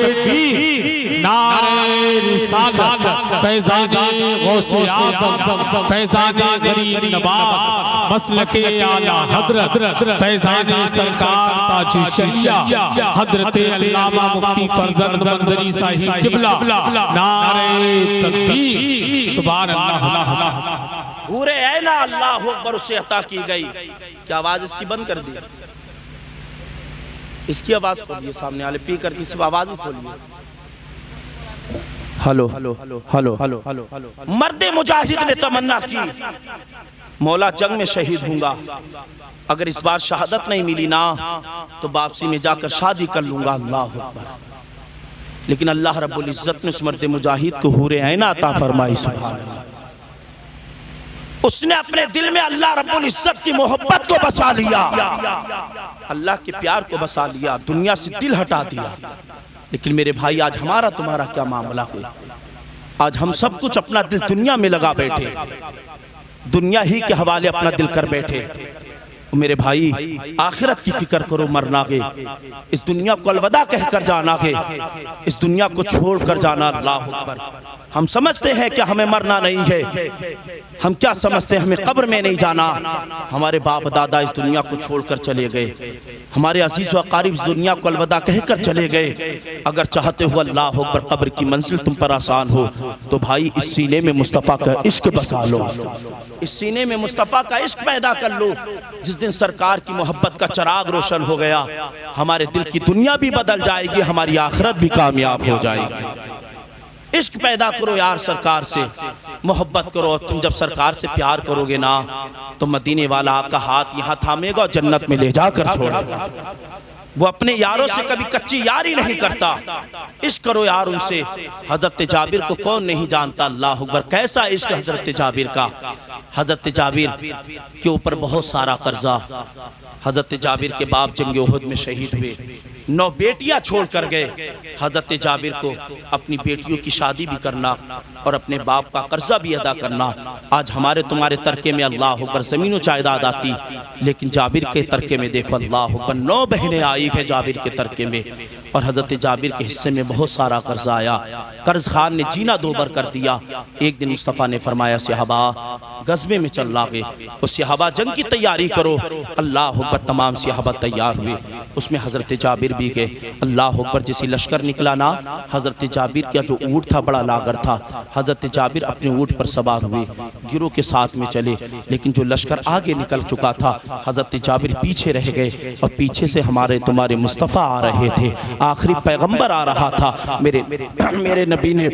तकबीर, नारे रिसालत, फैज़ाने गौसे आज़म, फैज़ाने गरीब नवाब, मसलके आला हजरत, फैज़ाने सरकार ताज शरिया हजरत अल्लामा मुफ्ती फरजंद मंदरी साहिब किबला, नारे तकबीर, सुभान अल्लाह। हूरे ऐना अल्लाह अकबर उसे अता की गई। क्या आवाज इसकी बंद कर दी, इसकी आवाज खोलिए, सामने वाले स्पीकर की सिर्फ आवाज ही खोलिए। Hello hello hello hello hello. मर्द मुजाहिद ने तमन्ना की मौला जंग में शहीद हूंगा, अगर इस बार शहादत नहीं मिली ना तो वापसी में जाकर शादी कर लूंगा। अल्लाह अकबर। लेकिन अल्लाह रब्बुल इज्जत ने उस मर्द मुजाहिद को हूरे ऐना अता फरमाई। सुभान अल्लाह। उसने अपने दिल में अल्लाह रब्बुल इज्जत की मोहब्बत को बसा लिया, अल्लाह के प्यार को बसा लिया, दुनिया से दिल हटा दिया। लेकिन मेरे भाई आज हमारा तुम्हारा क्या मामला हुआ, आज हम सब कुछ अपना दिल दुनिया में लगा बैठे, दुनिया ही के हवाले अपना दिल कर बैठे। मेरे भाई आखिरत की फिक्र करो, मरना के इस दुनिया को अलविदा कहकर जाना के इस दुनिया को छोड़कर जाना। अल्लाह अकबर। हम समझते हैं कि हमें मरना नहीं है, हम क्या समझते हैं हमें कब्र में नहीं जाना। हमारे बाप दादा इस दुनिया को छोड़कर चले गए, हमारे अजीज व अकारीब इस दुनिया को अलविदा कहकर चले गए। अगर चाहते हो अल्लाह अकबर कब्र की मंजिल तुम पर आसान हो तो भाई इस सीने में मुस्तफ़ा का इश्क बसा लो, इस सीने में मुस्तफ़ा का इश्क पैदा कर लो। जिस दिन सरकार की मोहब्बत का चिराग रोशन हो गया, हमारे दिल की दुनिया भी बदल जाएगी, हमारी आखिरत भी कामयाब हो जाएगी। इश्क पैदा करो यार, सरकार से मोहब्बत करो। तुम जब सरकार से प्यार करोगे ना तो मदीने वाला आपका हाथ यहाँ थामेगा और जन्नत में ले जाकर छोड़ेगा। वो अपने यारों से कभी कच्ची यारी नहीं करता। इश्क करो यार उनसे। हजरत जाबिर को कौन नहीं जानता। अल्लाह अकबर। कैसा इश्क हजरत जाबिर का। हजरत जाबिर के ऊपर बहुत सारा कर्जा। हजरत जाबिर के बाप जंग उहद में शहीद हुए, 9 बेटियां छोड़ कर गए। हजरत जाबिर को अपनी बेटियों की शादी भी करना और अपने बाप का कर्जा भी अदा करना। आज हमारे तुम्हारे तरके में अल्लाह अकबर ज़मीनों जायदाद आती, लेकिन जाबिर के तरके में देखो अल्लाह अकबर 9 बहनें आई है जाबिर के तरके में, और हजरत जाबिर के हिस्से में बहुत सारा कर्जा आया। कर्ज खान ने जीना दोबर कर दिया। एक दिन मुस्तफ़ा ने फरमाया सहाबा गज़बे में चल लागे, उस सहाबा जंग की तैयारी करो। अल्लाह अकबर, तमाम सहाबा तैयार हुए, उसमें हजरत जाबिर भी गए। अल्लाह अकबर, जैसे लश्कर निकला ना, हजरत जाबिर का जो ऊँट था बड़ा लागर था, हजरत जाबिर अपने ऊँट पर सवार हुए, गिरोह के साथ में चले, लेकिन जो लश्कर आगे निकल चुका था हजरत जाबिर पीछे रह गए, और पीछे से हमारे तुम्हारे मुस्तफ़ा आ रहे थे, आखिरी पैगंबर आ रहा था। मेरे नबी ने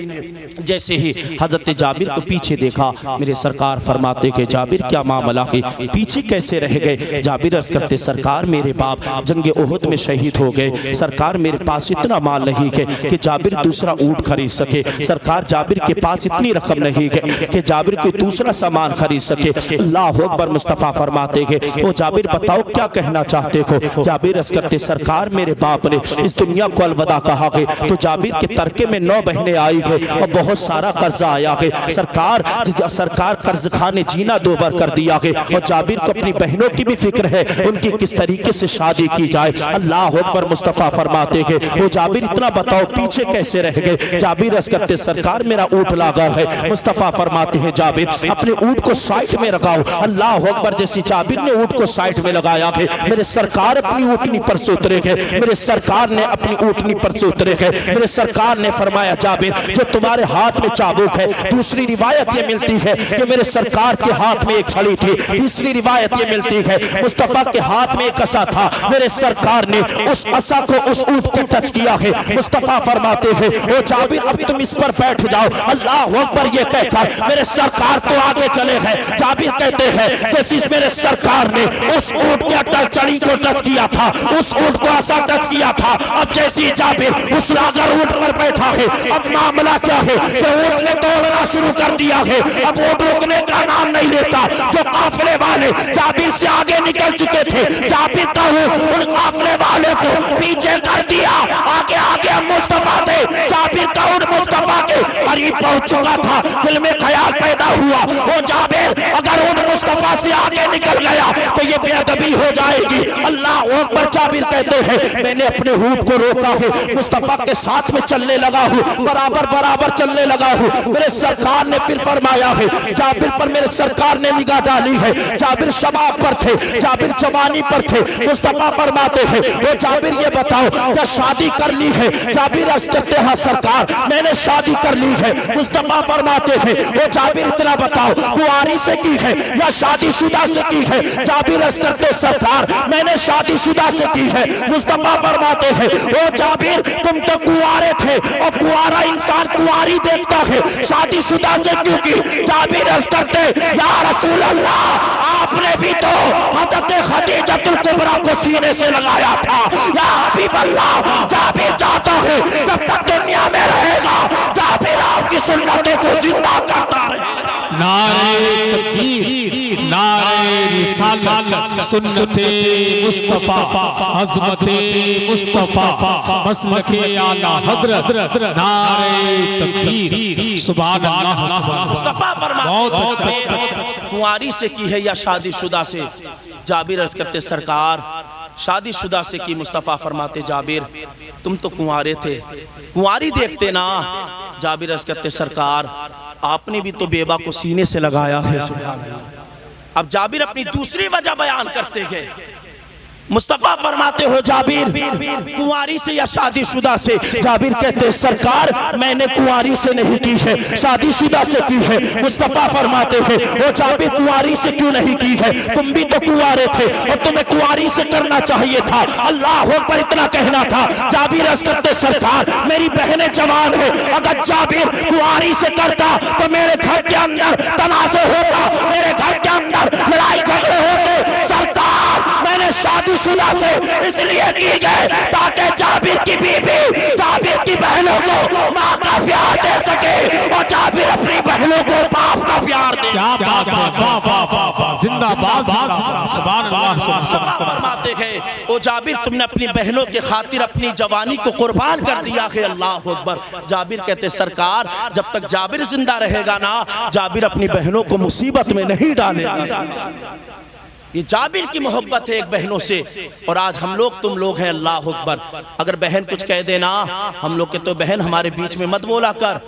जैसे ही हजरत जाबिर को पीछे देखा, मेरे सरकार फरमाते कि जाबिर क्या मामला है, पीछे कैसे रह गए? जाबिर अर्ज़ करते सरकार मेरे बाप जंग ओहद में शहीद हो गए, सरकार मेरे पास इतना माल नहीं है कि जाबिर दूसरा ऊँट खरीद सके, सरकार जाबिर के पास इतनी रकम नहीं है कि जाबिर कोई दूसरा सामान खरीद सके। अल्लाह अकबर, मुस्तफ़ा फरमाते हैं ओ जाबिर बताओ क्या कहना चाहते हो? जाबिर अर्ज़ करते सरकार मेरे बाप ने इस दुनिया को अलविदा कहा है, तो जाबिर के तरके में 9 बहनें आई है और बहुत सारा कर्जा आया है। सरकार कर्ज खाने जीना दोबर कर दिया है, और जाबिर को अपनी बहनों की भी फिक्र है, उनकी किस तरीके से शादी की जाए। अल्लाह अकबर, मुस्तफ़ा फरमाते हैं वो जाबिर इतना बताओ पीछे कैसे रह गए? जाबिर अर्ज़ करते सरकार मेरा ऊँट लागा है। मुस्तफ़ा फरमाते हैं जाबिर अपने ऊँट को साइड में लगाओ। अल्लाह अकबर, जैसे जाबिर ने ऊँट को साइड में लगाया है, मेरे सरकार अपनी ऊँटनी पर से उतरे गए, मेरे सरकार ने अपनी ऊँटनी पर से उतरे गए। मेरे सरकार ने फरमाया जाबिर जो तुम्हारे हाथ में चाबुक है, दूसरी रिवायत ये मिलती है कि मेरे सरकार के हाथ में एक छड़ी थी, तीसरी रिवायत ये मिलती है मुस्तफ़ा के हाथ में एक असा था, मेरे सरकार ने उस असा को उस ऊँट पे टच किया है। मुस्तफ़ा फरमाते हैं ओ जाबिर अब तुम इस पर बैठ जाओ। अल्लाह अकबर, ये कहकर मेरे सरकार तो आगे चले गए। जाबिर कहते हैं जैसे मेरे सरकार ने उस ऊँट के छड़ी को टच किया था, उस ऊँट को असा टच किया था, अब जैसे जाबिर उस लागर ऊँट पर बैठा है, अब मामला क्या है कि ऊँट ने दौड़ना शुरू कर दिया है। अब ऊँट रुकने का नाम नहीं लेता। जो काफिले वाले जाबिर से आगे निकल चुके थे, जाबिर का उन काफिले वाले को पीछे कर दिया। आगे आगे मुस्तफ़ा थे, जाबिर का उन मुस्तफ़ा के करीब पहुंच चुका था। दिल में ख्याल पैदा हुआ वो जाबिर अगर उन मुस्तफ़ा से आगे निकल गया तो ये बेअदबी हो जाएगी। अल्लाह अकबर, जाबिर कहते हैं मैंने अपने ऊँट को रोका है, मुस्तफ़ा के साथ में चलने लगा हूँ, बराबर बराबर चलने लगा हूँ। मेरे सरकार ने फिर फरमाया है, जाबिर पर मेरे सरकार ने निगाह डाली है। जाबिर शबाब पर थे, जाबिर जवानी पर थे। मुस्तफ़ा फरमाते हैं वो जाबिर ये बताओ क्या शादी कर ली है? जाबिर अर्ज़ करते हैं सरकार मैंने शादी कर ली है। मुस्तफ़ा फरमाते हैं वो जाबिर इतना बताओ कुंवारी से की है या शादीशुदा से की है? जाबिर अर्ज़ करते सरकार मैंने शादीशुदा से की है। मुस्तफ़ा फरमाते हैं वो जाबिर तुम तो कुंवारे थे, और कुंवारा इंसान कुंवारी देखता है, शादीशुदा से क्यों की? जाबिर अर्ज़ करते या रसूल अल्लाह आपने भी तो हज़रत खदीजतुल कुबरा को सीने से लगाया था। या हबीब अल्लाह, जाबिर चाहता है जब तक दुनिया में रहेगा जाबिर आपकी सुन्नतों को जिंदा करता रहेगा। नारे तकबीर, नारे रिसालत, सुन्नते मुस्तफ़ा, अज़मते मुस्तफ़ा, मसलके आला हज़रत, नारे तकबीर, सुभान अल्लाह। मुस्तफ़ा फरमाते कुंवारी से की है या शादीशुदा से? जाबिर अर्ज़ करते सरकार शादीशुदा से की। मुस्तफ़ा फरमाते जाबिर तुम तो कुंवारे थे, कुंवारी देखते ना। जाबिर अर्ज़ करते सरकार आपने भी तो बेबा को सीने से लगाया है। अब जाबिर अपनी दूसरी वजह बयान करते गए। मुस्तफ़ा फरमाते हो जाबिर कुंवारी से या शादीशुदा से? जाबिर कहते सरकार मैंने कुंवारी से नहीं की है, शादीशुदा से की है। मुस्तफ़ा फरमाते हैं वो जाबिर कुंवारी से क्यों नहीं की है? तुम भी तो कुंवारे थे और तुम्हें कुंवारी से करना चाहिए था। अल्लाह पर इतना कहना था। जाबिर अर्ज़ करते सरकार मेरी बहनें जवान है, अगर जाबिर कुंवारी से करता तो मेरे घर के अंदर तनाज़े होता, मेरे घर के अंदर लड़ाई झगड़े होते। सरकार मैंने शादीशुदा से इसलिए की गए ताकि जाबिर की बीवी जाबिर की बहनों को माँ का प्यार दे सके और जाबिर अपनी बहनों को बाप का प्यार दे। क्या बात है, वाह वाह वाह वाह, जिंदाबाद जिंदाबाद, सुभान अल्लाह। मुस्तफ़ा फरमाते हैं ओ जाबिर तुमने अपनी बहनों के खातिर अपनी जवानी को कुर्बान कर दिया है। अल्लाह अकबर। जाबिर कहते सरकार जब तक जाबिर जिंदा रहेगा ना, जाबिर अपनी बहनों को मुसीबत में नहीं डालेगा। ये जाबिर की मोहब्बत है एक बहनों से। और आज हम लोग तुम लोग हैं, अल्लाह अकबर, अगर बहन कुछ कह देना हम लोग के तो बहन हमारे बीच में मत बोला कर,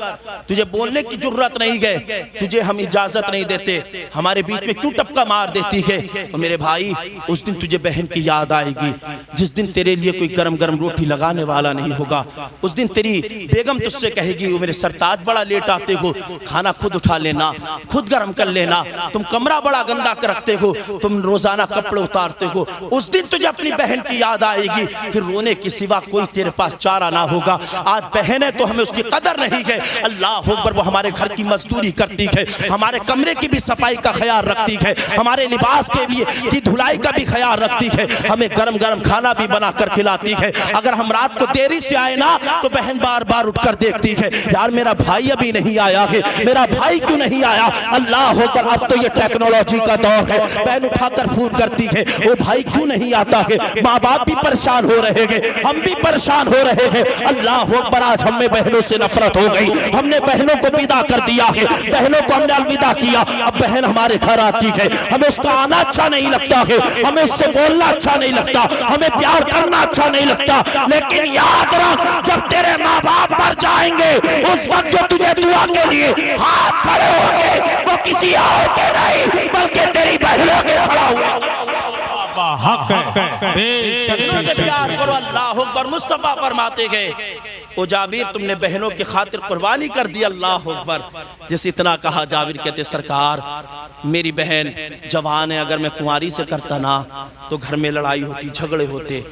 तुझे बोलने की जरूरत नहीं है, तुझे हम इजाजत नहीं देते, हमारे बीच में क्यों टपका मार देती है। और मेरे भाई उस दिन तुझे बहन की याद आएगी जिस दिन तेरे लिए कोई गरम गरम रोटी लगाने वाला नहीं होगा। उस दिन तेरी बेगम तुझसे कहेगी वो मेरे सरताज बड़ा लेट आते हो, खाना खुद उठा लेना, खुद गर्म कर लेना, तुम कमरा बड़ा गंदा कर रखते हो, तुम रोजाना कपड़े उतारते हो। उस दिन तुझे अपनी बहन की याद आएगी, फिर रोने के सिवा कोई तेरे पास चारा ना होगा। आज बहन है तो हमें उसकी कदर नहीं है। अल्लाह अकबर। वो हमारे घर की मजदूरी करती है, हमारे कमरे की भी सफाई का ख्याल रखती है, हमारे लिबास के लिए की धुलाई का भी ख्याल रखती है, हमें गरम गरम खाना भी बना कर खिलाती है। अगर हम रात को देरी से आए ना तो बहन बार बार उठकर देखती है, यार मेरा भाई अभी नहीं आया है, मेरा भाई क्यों नहीं आया। अल्लाह अकबर। अब तो ये टेक्नोलॉजी का दौर है, बहन उठाकर फोन करती है, वो भाई क्यों नहीं आता है। माँ बाप भी परेशान हो रहे हैं, हम भी परेशान हो रहे हैं। अल्लाह अकबर। आज हमें बहनों से नफरत हो गई, हमने बहनों को विदा कर दिया है, बहनों को हमने अलविदा किया। अब बहन हमारे घर आती है, हमें उसका आना अच्छा नहीं लगता है, हमें उससे बोलना अच्छा नहीं लगता, हमें प्यार करना अच्छा नहीं लगता। लेकिन याद रख जब तेरे माँ बाप मर जाएंगे उस वक्त जो तुझे दुआ के लिए हाथ खड़े होंगे वो किसी और के नहीं बल्कि तेरी बहनों के खड़ा हुआ हक है। बेशक प्यार करो। अल्लाह अकबर। मुस्तफा फरमाते गए ओ जाबिर तुमने बहनों की खातिर कुर्बानी कर दी। अल्लाह अकबर। जैसे इतना कहा जाबिर कहते सरकार मेरी बहन जवान है, अगर मैं कुंवारी से करता ना तो घर में लड़ाई होती, झगड़े होते,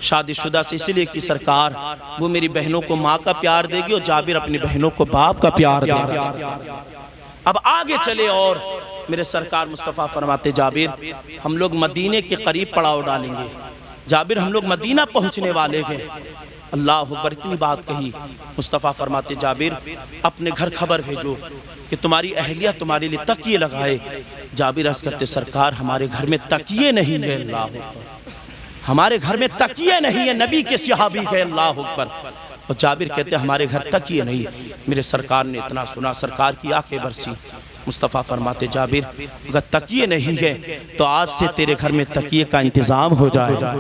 शादीशुदा से इसलिए कि सरकार वो मेरी बहनों को माँ का प्यार देगी और जाबिर अपनी बहनों को बाप का प्यार देगा। अब आगे चले और मेरे सरकार मुस्तफ़ा फरमाते जाबिर हम लोग मदीने के करीब पड़ाव डालेंगे। जाबिर हम लोग मदीना पहुंचने वाले हैं। अल्लाह अकबर। इतनी बात कही, मुस्तफ़ा फरमाते जाबिर अपने घर खबर भेजो कि तुम्हारी अहलिया तुम्हारे लिए तकिए लगाए। जाबिर अर्ज़ करते सरकार हमारे घर में तकिए नहीं है। अल्लाह अकबर। हमारे घर में तकिए नहीं है, नबी के सहाबी है। अल्लाह अकबर। और जाबिर कहते हमारे घर तकिए नहीं। मेरे सरकार ने इतना सुना, सरकार की आंखें बरसी। मुस्तफ़ा फरमाते जाबिर अगर तकिए नहीं है तो आज से तेरे घर में तकिए का इंतजाम हो जाएगा।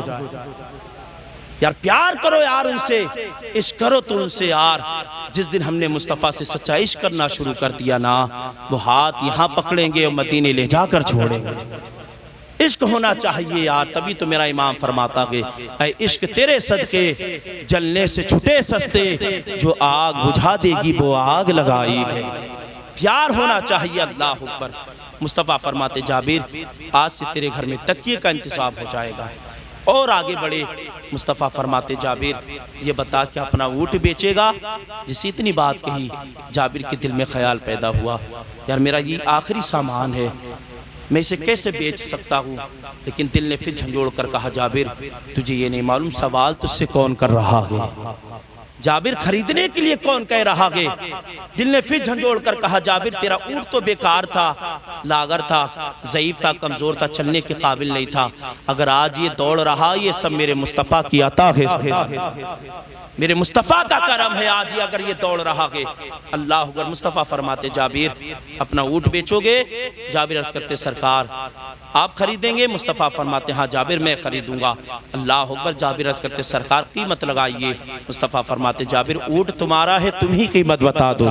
यार प्यार करो यार उनसे, इश्क करो तो उनसे यार। जिस दिन हमने मुस्तफ़ा से सच्चा इश्क करना शुरू कर दिया ना, वो हाथ यहाँ पकड़ेंगे और मदीने ले जाकर छोड़ेंगे। इश्क होना चाहिए यार, तभी तो मेरा इमाम फरमाता है ऐ इश्क तेरे सदके जलने से छुटे सस्ते, जो आग बुझा देगी वो आग लगाई है। प्यार होना चाहिए। अल्लाह अकबर। मुस्तफ़ा फरमाते जाबिर आज से तेरे घर में तकिए का इंतजाम हो जाएगा। और आगे बढ़े, मुस्तफ़ा फरमाते जाबिर ये बता कि अपना ऊँट बेचेगा। जिस इतनी बात कही जाबिर के दिल में ख्याल पैदा हुआ, यार मेरा ये आखिरी सामान है, मैं इसे कैसे बेच सकता हूँ। लेकिन दिल ने फिर झंझोड़ कर कहा जाबिर तुझे ये नहीं मालूम सवाल तुझसे कौन कर रहा है, जाबिर खरीदने के लिए कौन कह रहा है। दिल ने फिर झंझोड़ कर कहा जाबिर तेरा ऊँट तो बेकार था, लागर था, ज़ईफ था, कमज़ोर था, चलने के काबिल नहीं था। अगर आज ये दौड़ रहा ये सब मेरे मुस्तफ़ा की अता है, मेरे मुस्तफ़ा का करम है आज ये अगर ये दौड़ रहा है। अल्लाह अकबर। मुस्तफ़ा फरमाते जाबिर अपना ऊँट बेचोगे। जाबिर अर्ज़ करते सरकार आप खरीदेंगे। मुस्तफ़ा फरमाते हाँ जाबिर मैं खरीदूंगा। अल्लाह अकबर। जाबिर अर्ज़ करते सरकार कीमत लगाइए। मुस्तफ़ा फरमाते जाबिर ऊँट तुम्हारा है, तुम ही कीमत बता दो।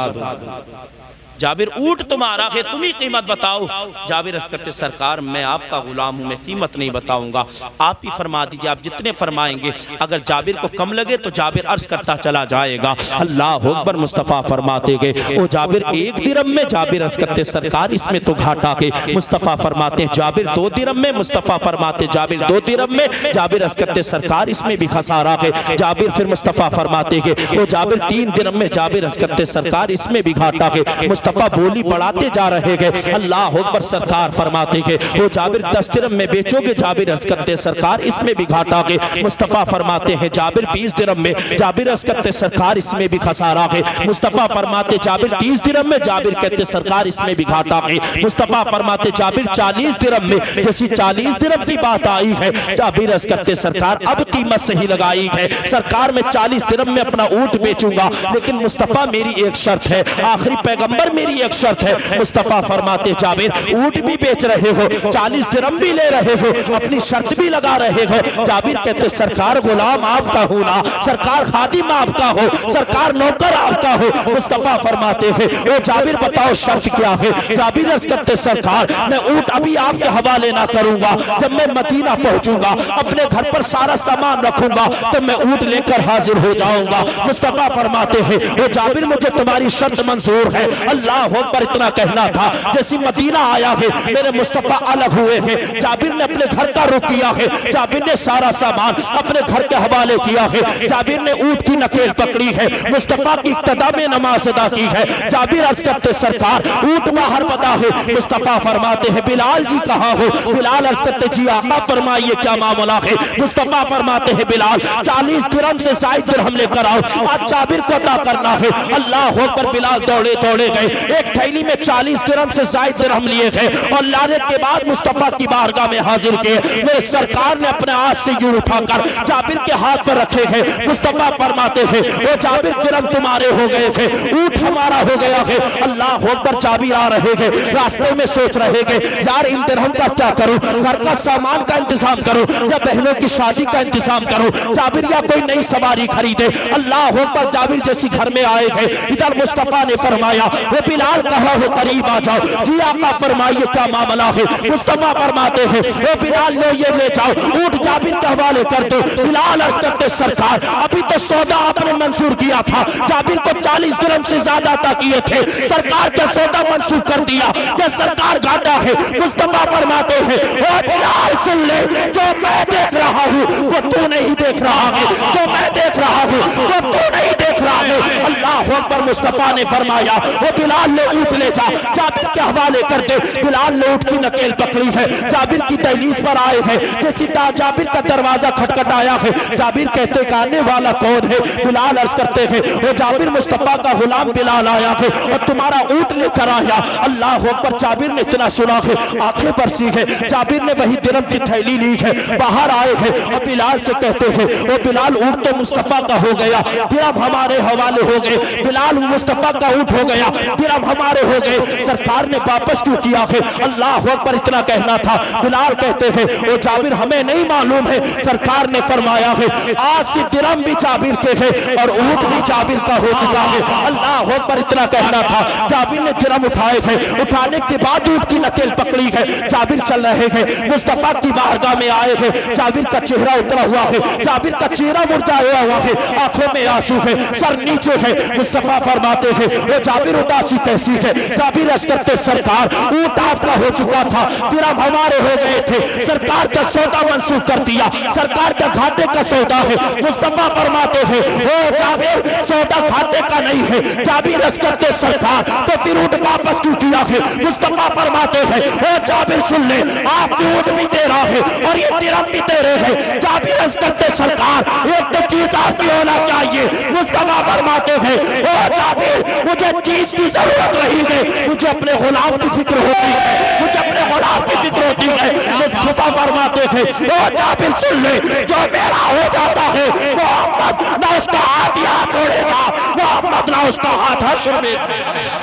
जाबिर ऊँट तुम्हारा है, तुम ही कीमत बताओ। जाबिर अर्ज़ करते सरकार मैं आपका गुलाम हूँ, मैं कीमत नहीं बताऊंगा, आप ही फरमा दीजिए, आप जितने फरमाएंगे। अगर जाबिर को कम लगे तो जाबिर अर्ज़ करता चला जाएगा। अल्लाह अकबर। मुस्तफ़ा फरमाते गए ओ जाबिर 1 दिरहम में। जाबिर अर्ज़ करते सरकार इसमें तो घाटा के। मुस्तफ़ा फरमाते जाबिर 2 दिरहम में। मुस्तफ़ा फरमाते जाबिर 2 दिरहम में। जाबिर अर्ज़ करते सरकार इसमें भी खसारा के। जाबिर फिर मुस्तफ़ा फरमाते गए ओ जाबिर 3 दिरहम में। जाबिर अर्ज़ करते सरकार इसमें भी घाटा के। मुस्तफ़ा बोली बढ़ाते जा रहे हैं। अल्लाह अकबर। सरकार फरमाते हैं वो जाबिर 10 दिरहम में बेचोगे? जाबिर अर्ज करते सरकार इसमें भी घाटा है। मुस्तफ़ा फरमाते हैं जाबिर 20 दिरहम में। जाबिर अर्ज करते सरकार इसमें भी खसारा है। मुस्तफ़ा फरमाते जाबिर 30 दिरहम में। जाबिर कहते सरकार इसमें भी घाटा है। मुस्तफ़ा फरमाते जाबिर 40 दिरहम में। जैसी 40 दिरहम की बात आई है जाबिर अर्ज करते सरकार अब कीमत सही लगाई है। सरकार में 40 दिरहम में अपना ऊंट बेचूंगा, लेकिन मुस्तफ़ा मेरी एक शर्त है, आखिरी पैगंबर मेरी एक शर्त है। मुस्तफ़ा फरमाते जाबिर ऊंट भी बेच रहे हो, 40 दिरहम भी ले रहे हो, अपनी शर्त भी लगा रहे हो। जाबिर कहते सरकार गुलाम आपका हो ना, सरकार खादिम आपका हो, सरकार नौकर आपका हो। मुस्तफ़ा फरमाते हैं ओ जाबिर बताओ शर्त क्या है? जाबिर अर्ज करते सरकार मैं ऊंट अभी आपके हवाले ना करूंगा, जब मैं मदीना पहुंचूंगा अपने घर पर सारा सामान रखूंगा तो मैं ऊंट लेकर हाजिर हो जाऊंगा। मुस्तफ़ा फरमाते हैं ओ जाबिर मुझे तुम्हारी शर्त मंजूर है। अल्लाह अकबर। इतना कहना था जैसी मदीना आया है मेरे मुस्तफ़ा अलग हुए हैं। जाबिर ने अपने घर का रुख किया है, जाबिर ने सारा सामान अपने घर के हवाले किया है। जाबिर ने ऊंट की नकेल पकड़ी है, मुस्तफ़ा की इक्तदा में नमाज अदा की है। जाबिर अर्ज करते सरकार ऊंट बाहर बता है। मुस्तफ़ा फरमाते हैं बिलाल जी कहाँ हो? बिलाल अर्ज करते जी आका फरमाइए क्या मामला है? मुस्तफ़ा फरमाते हैं बिलाल 40 दिरहम से 60 दिरहम लेकर आओ, आज जाबिर को अदा करना है। अल्लाह अकबर। बिलाल दौड़े दौड़े गए, एक थैली में 40 दिरहम से 60 दिरहम लिए गए और लाने के बाद मुस्तफ़ा की बारगाह में हाजिर किए। मेरे सरकार ने अपने हाथ से यूं उठाकर जाबिर के हाथ पर रखे हैं। मुस्तफ़ा फरमाते हैं वो जाबिर दिरहम तुम्हारे हो गए थे, ऊंट हमारा हो गया है। अल्लाह अकबर। जाबिर आ रहे हैं, रास्ते में सोच रहे हैं यार इन दिरहम का क्या करूं, घर का सामान का इंतजाम करूं या बहनों की शादी का इंतजाम करूं, जाबिर या कोई नई सवारी खरीदे। अल्लाह अकबर। जाबिर जैसी घर में आए हैं इधर मुस्तफ़ा ने फरमाया वो बिलाल कहाँ हो, करीब आ जाओ। जी आका फरमाइए क्या मामला है? मुस्तफ़ा फरमाते हैं वो बिलाल लो ये ले जाओ, ऊंट जाबिर के हवाले कर दो। बिलाल अर्ज करते सरकार अभी तो सौदा आपने मंजूर किया था, जाबिर को 40 दिरहम से ज्यादा अता किए थे, सरकार का सौदा मंसूर कर दिया, क्या सरकार घाटा है? मुस्तफ़ा फरमाते हैं ओ बिलाल सुन ले, जो मैं देख रहा हूँ वो तू नहीं देख रहा है, जो मैं देख रहा हूँ वो तू नहीं देख रहा है। अल्लाह अकबर। मुस्तफ़ा ने फरमाया वो बिलाल ने ऊंट ले जा, जाबिर के हवाले कर दे। बिलाल ने ऊंट की नकेल पकड़ी है, जाबिर की दहलीज पर आए हैं। जैसी जाबिर का दरवाजा खटखटाया है, जाबिर कहते आने वाला कौन है? बिलाल अर्ज करते हैं वो जाबिर मुस्तफ़ा का गुलाम बिलाल आया है और तुम्हारा ऊंट लेकर आया। अल्लाह अकबर। जाबिर ने इतना सुना है आंखें बरसी है, जाबिर ने वही दिरहम की थैली ली है, बाहर आए हैं और बिलाल से कहते हैं वो बिलाल ऊंट तो मुस्तफ़ा का हो गया, दिरहम हमारे हवाले हो गए। बिलाल मुस्तफ़ा का ऊंट हो गया, दिरहम हमारे हो गए, सरकार ने वापस क्यों किया है? अल्लाह अकबर। इतना कहना था। बिलाल कहते हैं वो जाबिर हमें नहीं मालूम है, सरकार ने फरमाया है आज से दिरहम भी जाबिर के हैं और ऊंट भी जाबिर का हो चुका है। अल्लाह अकबर। इतना कहना था। जाबिर ने दिरहम उठाए थे, उठाने के बाद ऊंट की नकेल पकड़ी है, जाबिर चल रहे हैं, मुस्तफ़ा की बारगाह में आए हैं। जाबिर का चेहरा उतरा हुआ है, जाबिर का चेहरा मुरझाया हुआ है, आंखों में आंसू है, सर नीचे है। मुस्तफ़ा फरमाते हैं वो जाबिर उदासी कैसी है? जाबिर अर्ज करते सरकार ऊंट आपका हो चुका था, दिरहम हमारे हो गए थे, सरकार का सौदा मंसूर कर दिया, सरकार का घाटे का सौदा है। मुस्तफ़ा फरमाते हैं ओ जाबिर सौदा घाटे का नहीं है। जाबिर अर्ज करते सरकार तो फिर ऊंट वापस क्यों किया है? मुस्तफ़ा फरमाते हैं ओ जाबिर सुन ले, आप ऊंट भी दे रहा है और ये दिरहम भी दे रहे हैं। जाबिर अर्ज करते सरकार एक तो चीज आपकी होना चाहिए। मुस्तफ़ा फरमाते हैं ओ जाबिर मुझे चीज की जरूरत नहीं है, मुझे अपने गुलाम की फिक्र होती है, मुझे अपने गुलाम की फिक्र होती है। मुस्तफ़ा फरमाते हैं ओ जाबिर सुन ले, जो मेरा हो जाता है मोहम्मद ना उसका हाथ यहाँ छोड़ेगा, मोहम्मद ना उसका हाथ हश्र में।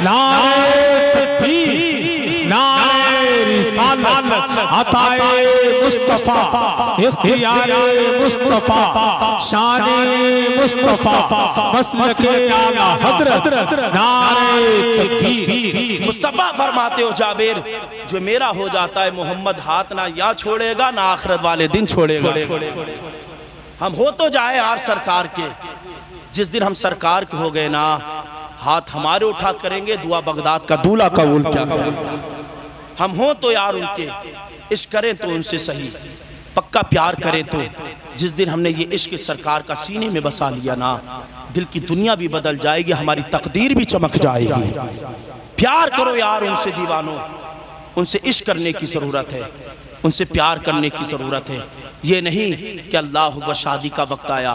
नारे तकबीर, नारे रिसालत, अताए मुस्तफ़ा, इख्तियारे मुस्तफ़ा, शाने मुस्तफ़ा, मसलके आला हज़रत, नारे तकबीर। मुस्तफ़ा फरमाते हो जाबिर जो मेरा हो जाता है मोहम्मद हाथ ना यहाँ छोड़ेगा ना आखिरत वाले दिन छोड़ेगा। हम हो तो जाए यार सरकार के, जिस दिन हम सरकार के हो गए ना हाथ हमारे उठा करेंगे, दुआ बगदाद का दूल्हा कबूल क्या करेगा। हम हो तो यार उनके, इश्क करें तो उनसे सही, पक्का प्यार करें तो। जिस दिन हमने ये इश्क सरकार का सीने में बसा लिया ना, दिल की दुनिया भी बदल जाएगी, हमारी तकदीर भी चमक जाएगी। प्यार करो यार उनसे दीवानों, उनसे इश्क करने की ज़रूरत है, उनसे प्यार करने की ज़रूरत है। ये नहीं कि अल्लाह अकबर शादी का वक्त आया,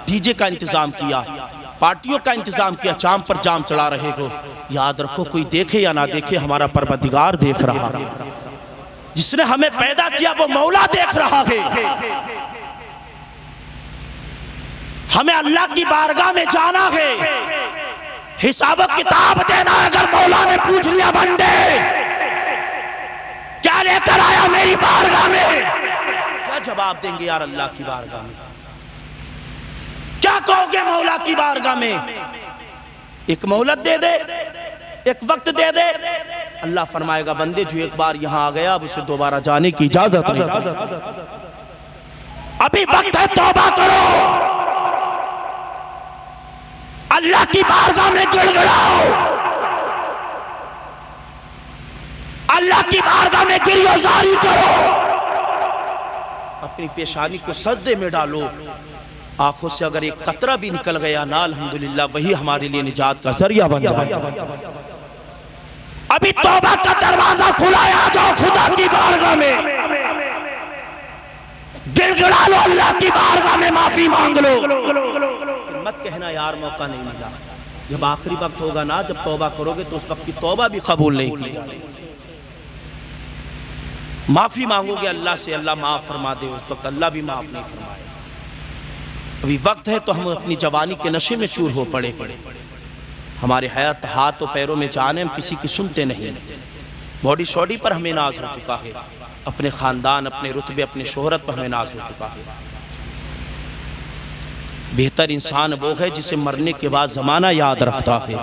डीजे का इंतज़ाम किया, पार्टियों का इंतज़ाम किया, जाम पर जाम चढ़ा रहे हो। याद रखो कोई देखे या ना देखे, हमारा परवरदिगार देख रहा है। जिसने हमें पैदा किया वो मौला देख रहा है। हमें अल्लाह की बारगाह में जाना है, हिसाब किताब देना है। अगर मौला ने पूछ लिया बंदे क्या लेकर आया मेरी बारगाह में, क्या जवाब देंगे यार अल्लाह की बारगाह में? क्या कहोगे मौला की बारगाह में? एक मोहलत दे दे, एक वक्त दे दे। अल्लाह फरमाएगा बंदे जो एक बार यहां आ गया अब उसे दोबारा जाने की इजाजत नहीं। अभी वक्त है, तौबा करो, अल्लाह की बारगाह में गिड़गिड़ाओ, अल्लाह की बारगाह में गिरियोजारी करो, अपनी पेशानी को सजदे में डालो। आंखों से अगर एक कतरा भी निकल गया ना अल्हम्दुलिल्लाह वही हमारे लिए निजात का जरिया बन जाए। अभी तौबा का दरवाजा खुला है, आ जाओ खुदा की बारगाह में, गिड़गिड़ा लो, अल्लाह की बारगाह में माफी मांग लो। मत कहना यार मौका नहीं मिला। जब आखिरी वक्त होगा ना, जब तौबा करोगे तो उस वक्त की तौबा भी कबूल नहीं की जाएगी। माफी मांगोगे अल्लाह से, अल्लाह माफ फरमा दे, उस वक्त अल्लाह भी माफ नहीं फरमाए। अभी वक्त है तो हम अपनी जवानी के नशे में चूर हो पड़े। हमारे हयात हाथ और पैरों में जान है, हम किसी की सुनते नहीं। बॉडी शॉडी पर हमें नाज हो चुका है, अपने खानदान, अपने रुतबे, अपने शोहरत पर हमें नाज हो चुका है। बेहतर इंसान वो है जिसे मरने के बाद जमाना याद रखता है।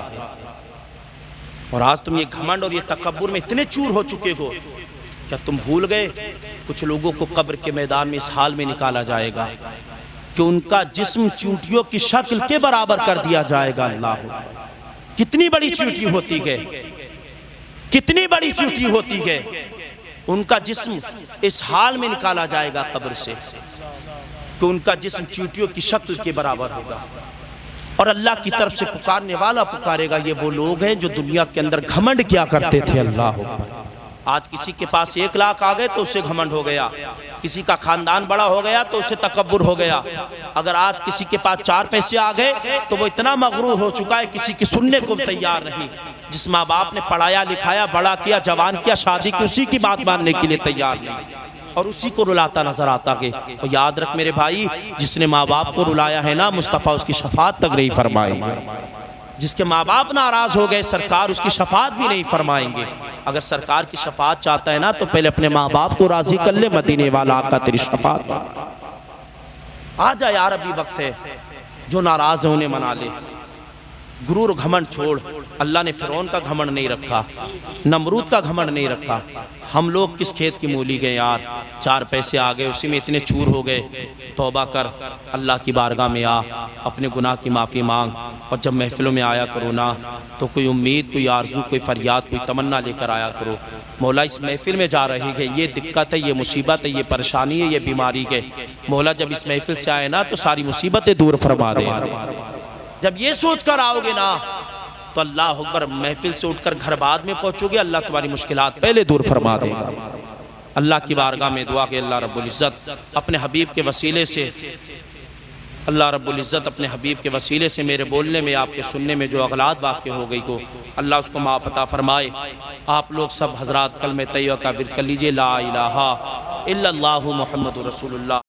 और आज तुम ये घमंड और ये तकब्बुर में इतने चूर हो चुके हो, क्या तुम भूल गए कुछ लोगों को कब्र के मैदान में इस हाल में निकाला जाएगा कि उनका जिस्म चींटियों की शक्ल के बराबर कर दिया जाएगा। अल्लाह, कितनी बड़ी चींटी होती है, कितनी बड़ी चींटी होती है। उनका जिस्म इस हाल में निकाला जाएगा कब्र से कि उनका जिस्म चींटियों की शक्ल के बराबर होगा। और अल्लाह की तरफ से पुकारने वाला पुकारेगा। ये वो लोग हैं जो दुनिया के अंदर घमंड किया करते थे। अल्लाह, आज किसी के पास 1 लाख आ गए तो उसे घमंड हो गया, किसी का खानदान बड़ा हो गया तो उसे तकब्बुर हो गया। अगर आज किसी के पास 4 पैसे आ गए तो वो इतना मगरूर हो चुका है किसी की सुनने को तैयार नहीं। जिस माँ बाप ने पढ़ाया लिखाया, बड़ा किया, जवान किया, शादी की, उसी की बात मानने के लिए तैयार नहीं और उसी को रुलाता नजर आता है। और याद रख मेरे भाई, जिसने माँ बाप को रुलाया है ना, मुस्तफ़ा उसकी शफात तक नहीं फरमाएंगे। जिसके माँ बाप नाराज हो गए, सरकार उसकी शफात भी नहीं फरमाएंगे। अगर सरकार की शफात चाहता है ना तो पहले अपने माँ बाप को राजी कर ले, मदीने वाला आका तेरी शफात आ जा यार, अभी वक्त है। जो नाराज है उन्हें मना ले, गुरूर घमंड छोड़। अल्लाह ने फिरौन का घमंड नहीं रखा, नमरूद का घमंड नहीं रखा। हम लोग किस खेत की मूली गए यार, 4 पैसे आ गए उसी में इतने चूर हो गए। तौबा कर, अल्लाह की बारगाह में आ, अपने गुनाह की माफ़ी मांग। और जब महफिलों में आया करो ना तो कोई उम्मीद, कोई आरजू, कोई फरियाद, कोई तमन्ना लेकर आया करो। मौला इस महफिल में जा रही है, ये दिक्कत है, ये मुसीबत है, ये परेशानी है, ये बीमारी है। मौला जब इस महफिल से आए ना तो सारी मुसीबतें दूर फरमा दे। जब ये सोच कर आओगे ना तो अल्लाह अकबर, महफिल से उठकर घर बाद में पहुंचोगे, अल्लाह तुम्हारी मुश्किलात पहले दूर फरमा देगा। अल्लाह की बारगाह में दुआ के अल्लाह रब्बुल इज़्ज़त अपने हबीब के वसीले से, अल्लाह रब्बुल इज़्ज़त अपने हबीब के वसीले से मेरे बोलने में, आपके सुनने में जो अगलात वाक़ हो गई को अल्लाह उसको माफ़ अता फरमाए। आप लोग सब हजरात कलमे तैयबा का विर्द कर लीजिए, ला इलाहा इल्लल्लाहु मुहम्मदुर रसूलुल्लाह।